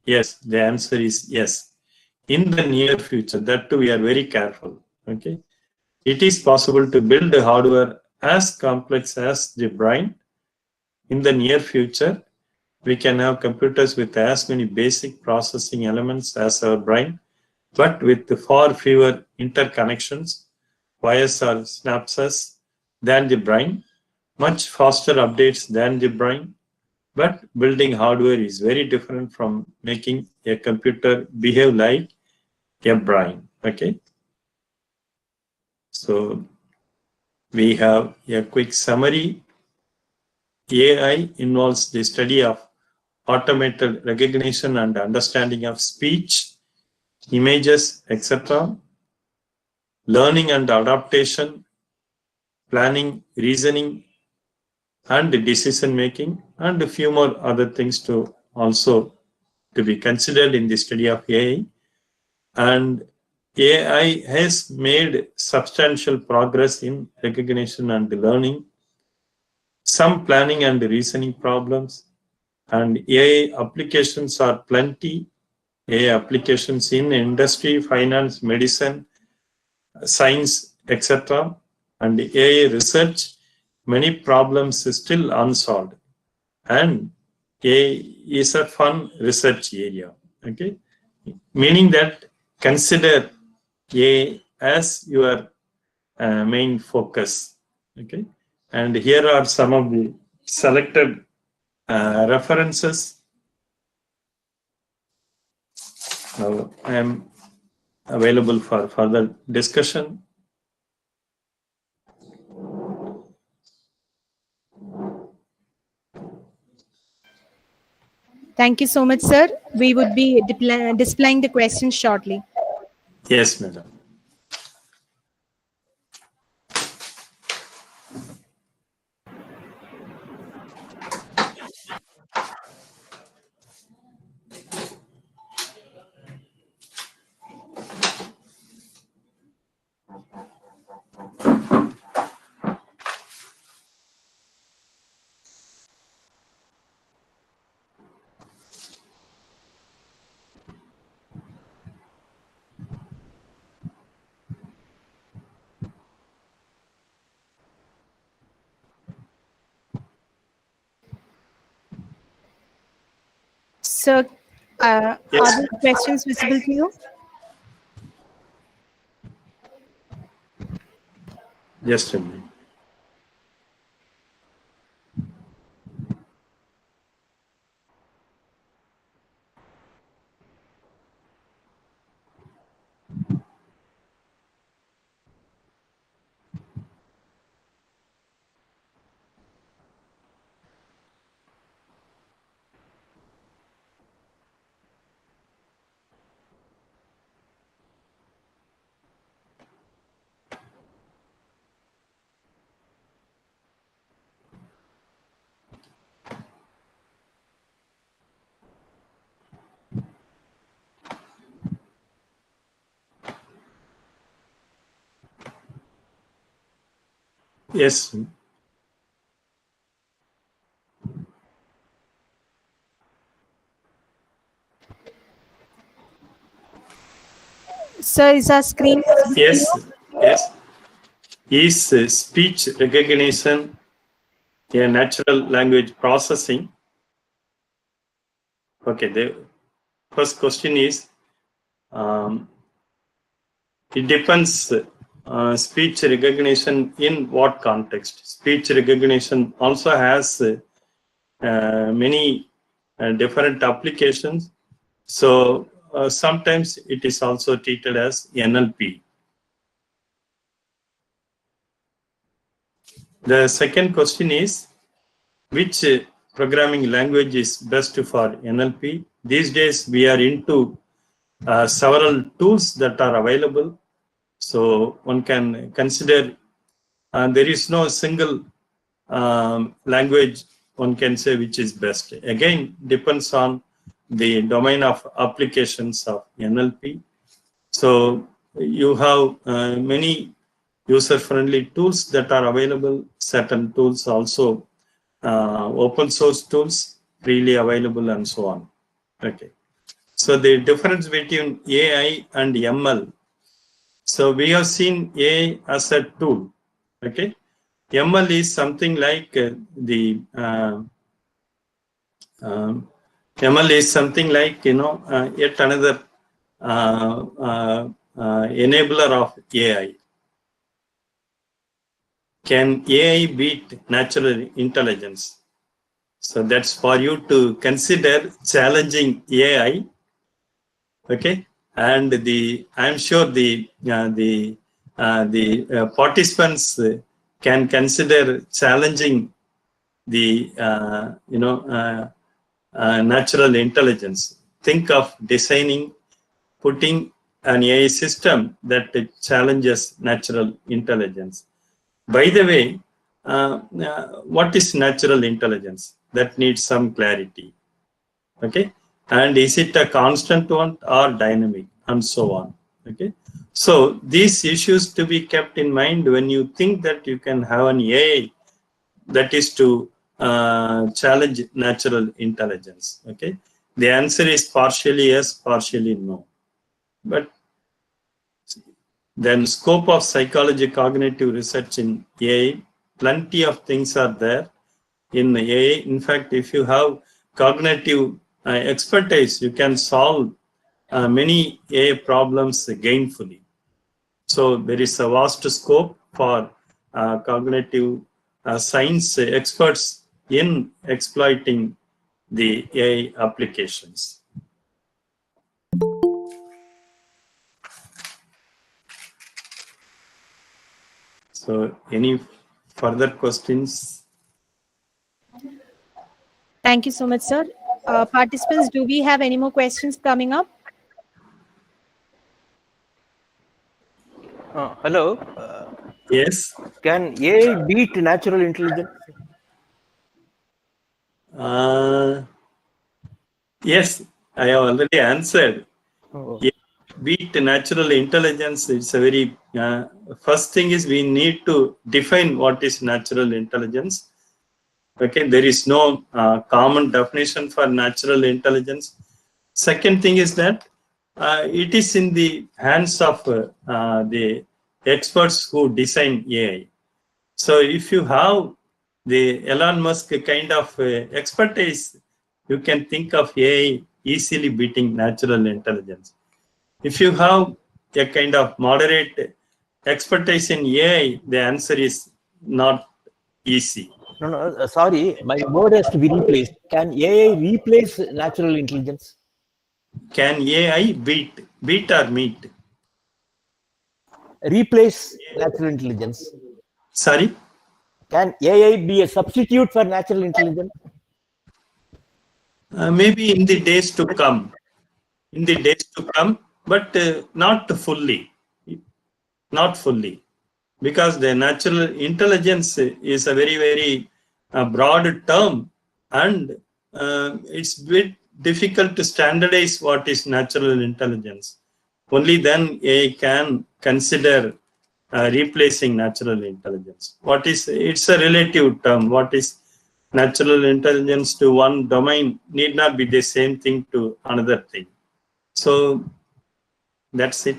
Yes, the answer is yes. In the near future, that too we are very careful. Okay, it is possible to build hardware as complex as the brain. In the near future, we can have computers with as many basic processing elements as our brain, but with far fewer interconnections, wires or synapses than the brain, much faster updates than the brain. But building hardware is very different from making a computer behave like a brain. Okay. So we have a quick summary. AI involves the study of automated recognition and understanding of speech, images, etc., learning and adaptation, planning, reasoning, and decision making, and a few more other things to also to be considered in the study of AI. And AI has made substantial progress in recognition and learning, some planning and reasoning problems, and AI applications are plenty. AI applications in industry, finance, medicine, science, etc. And AI research, many problems are still unsolved. And AI is a fun research area. Okay, meaning that consider AI as your main focus. Okay, and here are some of the selected references. Now I am available for further discussion.
Thank you so much, sir. We would be displaying the questions shortly.
Yes, madam.
Sir, are
Yes.
the questions visible to you?
Just a minute. Yes.
Sir, is our screen visible to
Yes.
you?
Yes. Is speech recognition a natural language processing? Okay. The first question is, it depends. Speech recognition in what context? Speech recognition also has many different applications. So sometimes it is also treated as NLP. The second question is, which programming language is best for NLP? These days we are into several tools that are available. So one can consider there is no single language one can say which is best. Again, depends on the domain of applications of NLP. So you have many user-friendly tools that are available. Certain tools also open source tools freely available and so on. Okay. So the difference between AI and ML. So we have seen AI as a tool. Okay. ML is something like ML is something like, yet another enabler of AI. Can AI beat natural intelligence? So that's for you to consider challenging AI. Okay, and I'm sure the participants can consider challenging the natural intelligence. Think of designing, putting an AI system that challenges natural intelligence. By the way, what is natural intelligence? That needs some clarity. Okay, and is it a constant one or dynamic, and so on. Okay, so these issues to be kept in mind when you think that you can have an AI that is to challenge natural intelligence. Okay, the answer is partially yes, partially no. But then scope of psychology cognitive research in AI, plenty of things are there in AI. In fact, if you have cognitive expertise, you can solve many AI problems gainfully. So there is a vast scope for cognitive science experts in exploiting the AI applications. So any further questions?
Thank you so much, sir. Participants, do we have any more questions coming up?
Hello.
Yes.
Can AI beat natural intelligence?
Yes, I have already answered.
Oh.
Beat natural intelligence, it's a very first thing is we need to define what is natural intelligence. Okay, there is no common definition for natural intelligence. Second thing is that it is in the hands of the experts who design AI. So if you have the Elon Musk kind of expertise, you can think of AI easily beating natural intelligence. If you have a kind of moderate expertise in AI, the answer is not easy.
No, sorry, my word has to be replaced. Can AI replace natural intelligence?
Can AI beat or meet?
Replace natural intelligence.
Sorry?
Can AI be a substitute for natural intelligence?
Maybe in the days to come. In the days to come, but not fully. Not fully. Because the natural intelligence is a very, very broad term, and it's a bit difficult to standardize what is natural intelligence. Only then AI can consider replacing natural intelligence. It's a relative term. What is natural intelligence to one domain need not be the same thing to another thing. So that's it.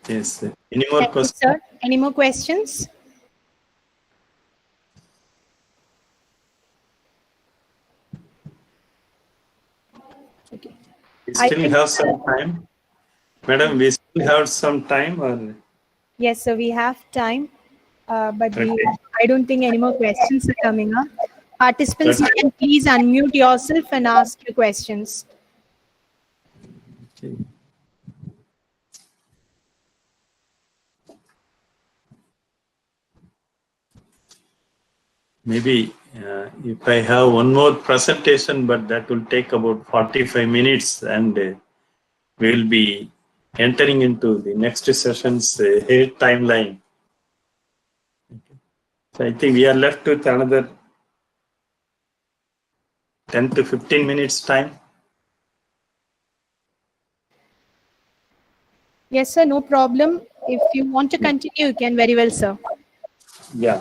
Yes. Any more
Thank you,
questions?
sir. Any more questions? Okay.
We
I
still
think,
have some time. Madam, we still still have some time, or
Yes, sir, we have time, but
okay.
I don't think any more questions are coming up. Participants, you
Okay.
can please unmute yourself and ask your questions.
Okay. Maybe if I have one more presentation, but that will take about 45 minutes, and we will be entering into the next session's timeline. So I think we are left with another 10 to 15 minutes time.
Yes, sir, no problem. If you want to continue, you can very well, sir.
Yeah.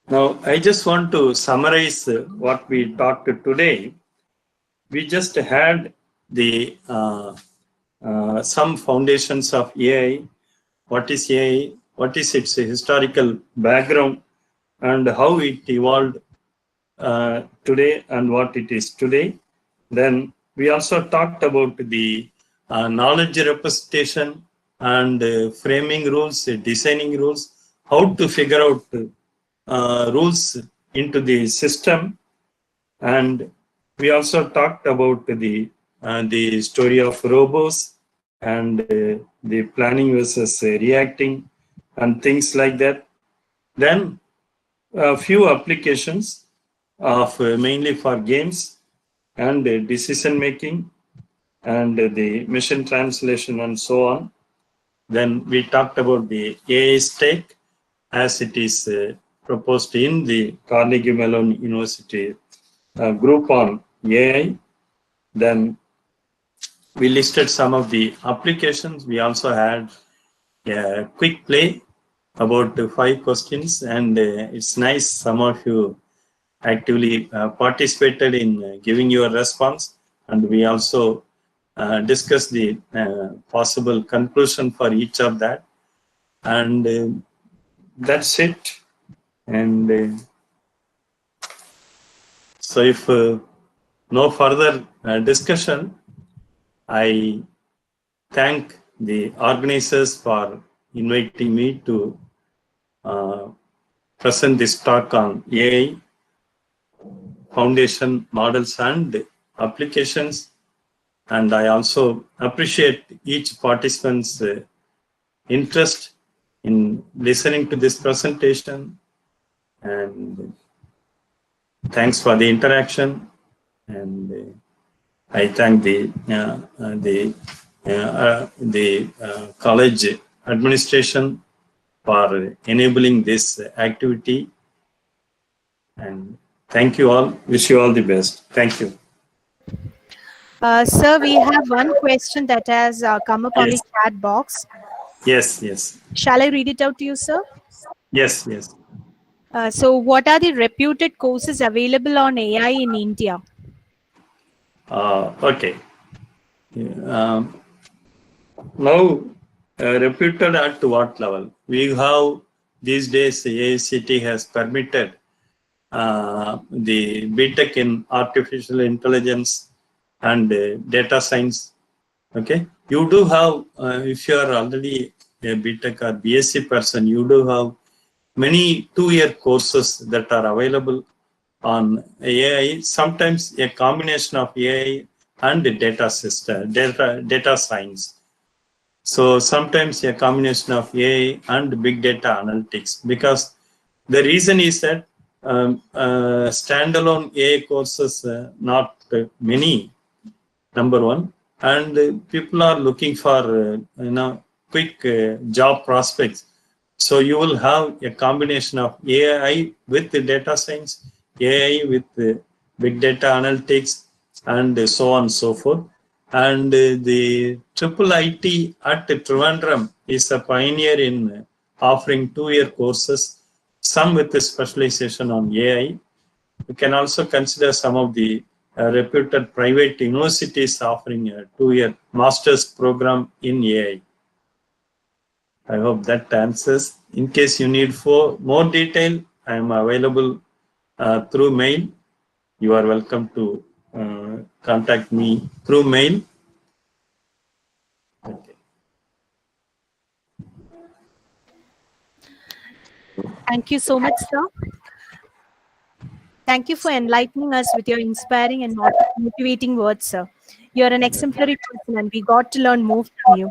Now, I just want to summarize what we talked today. We just had the some foundations of AI. What is AI? What is its historical background, and how it evolved today and what it is today. Then we also talked about the knowledge representation and framing rules, designing rules, how to figure out rules into the system. And we also talked about the story of robots and the planning versus reacting and things like that. Then a few applications of mainly for games and decision making and the mission translation and so on. Then we talked about the AI stack as it is proposed in the Carnegie Mellon University group on AI. Then we listed some of the applications. We also had a quick play about 5 questions, and it's nice some of you actively participated in giving your response, and we also discussed the possible conclusion for each of that, and that's it. And so if no further discussion, I thank the organizers for inviting me to present this talk on AI, foundation models and applications. And I also appreciate each participant's interest in listening to this presentation. And thanks for the interaction. And I thank the college administration for enabling this activity. And thank you all. Wish you all the best. Thank you.
Sir, we have one question that has come up on the
Yes.
chat box.
Yes.
Shall I read it out to you, sir?
Yes.
So, what are the reputed courses available on AI in India?
Okay. Now, reputed at what level? We have these days, AICT has permitted the BTech in artificial intelligence and data science. Okay, you do have, if you are already a BTech or BSc person, you do have many 2-year courses that are available on AI. Sometimes a combination of AI and data science. So sometimes a combination of AI and big data analytics, because the reason is that standalone AI courses, not many, number one, and people are looking for quick job prospects. So you will have a combination of AI with the data science, AI with big data analytics, and so on and so forth. And the Triple IT at Trivandrum is a pioneer in offering 2-year courses, some with a specialization on AI. You can also consider some of the reputed private universities offering a 2-year master's program in AI. I hope that answers. In case you need for more detail, I am available through mail. You are welcome to contact me through mail.
Thank you so much, sir. Thank you for enlightening us with your inspiring and motivating words, sir. You're an exemplary person, and we got to learn more from you.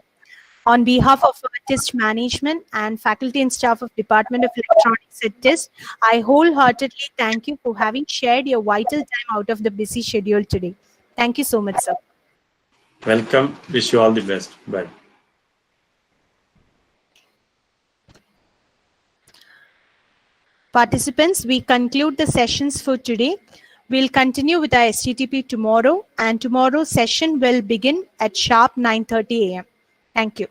On behalf of Test Management and faculty and staff of Department of Electronics at Test, I wholeheartedly thank you for having shared your vital time out of the busy schedule today. Thank you so much, sir.
Welcome. Wish you all the best. Bye.
Participants, we conclude the sessions for today. We'll continue with our STTP tomorrow, and tomorrow's session will begin at sharp 9:30 a.m. Thank you.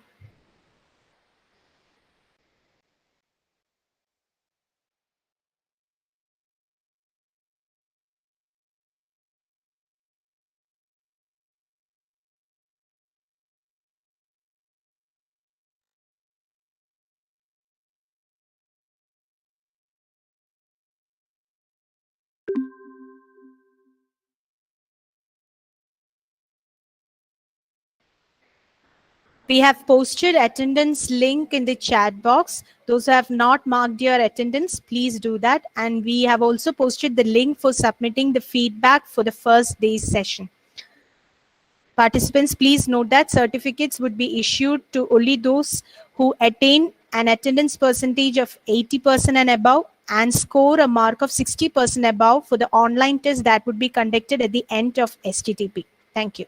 We have posted attendance link in the chat box. Those who have not marked your attendance, please do that. And we have also posted the link for submitting the feedback for the first day's session. Participants, please note that certificates would be issued to only those who attain an attendance percentage of 80% and above and score a mark of 60% above for the online test that would be conducted at the end of STTP. Thank you.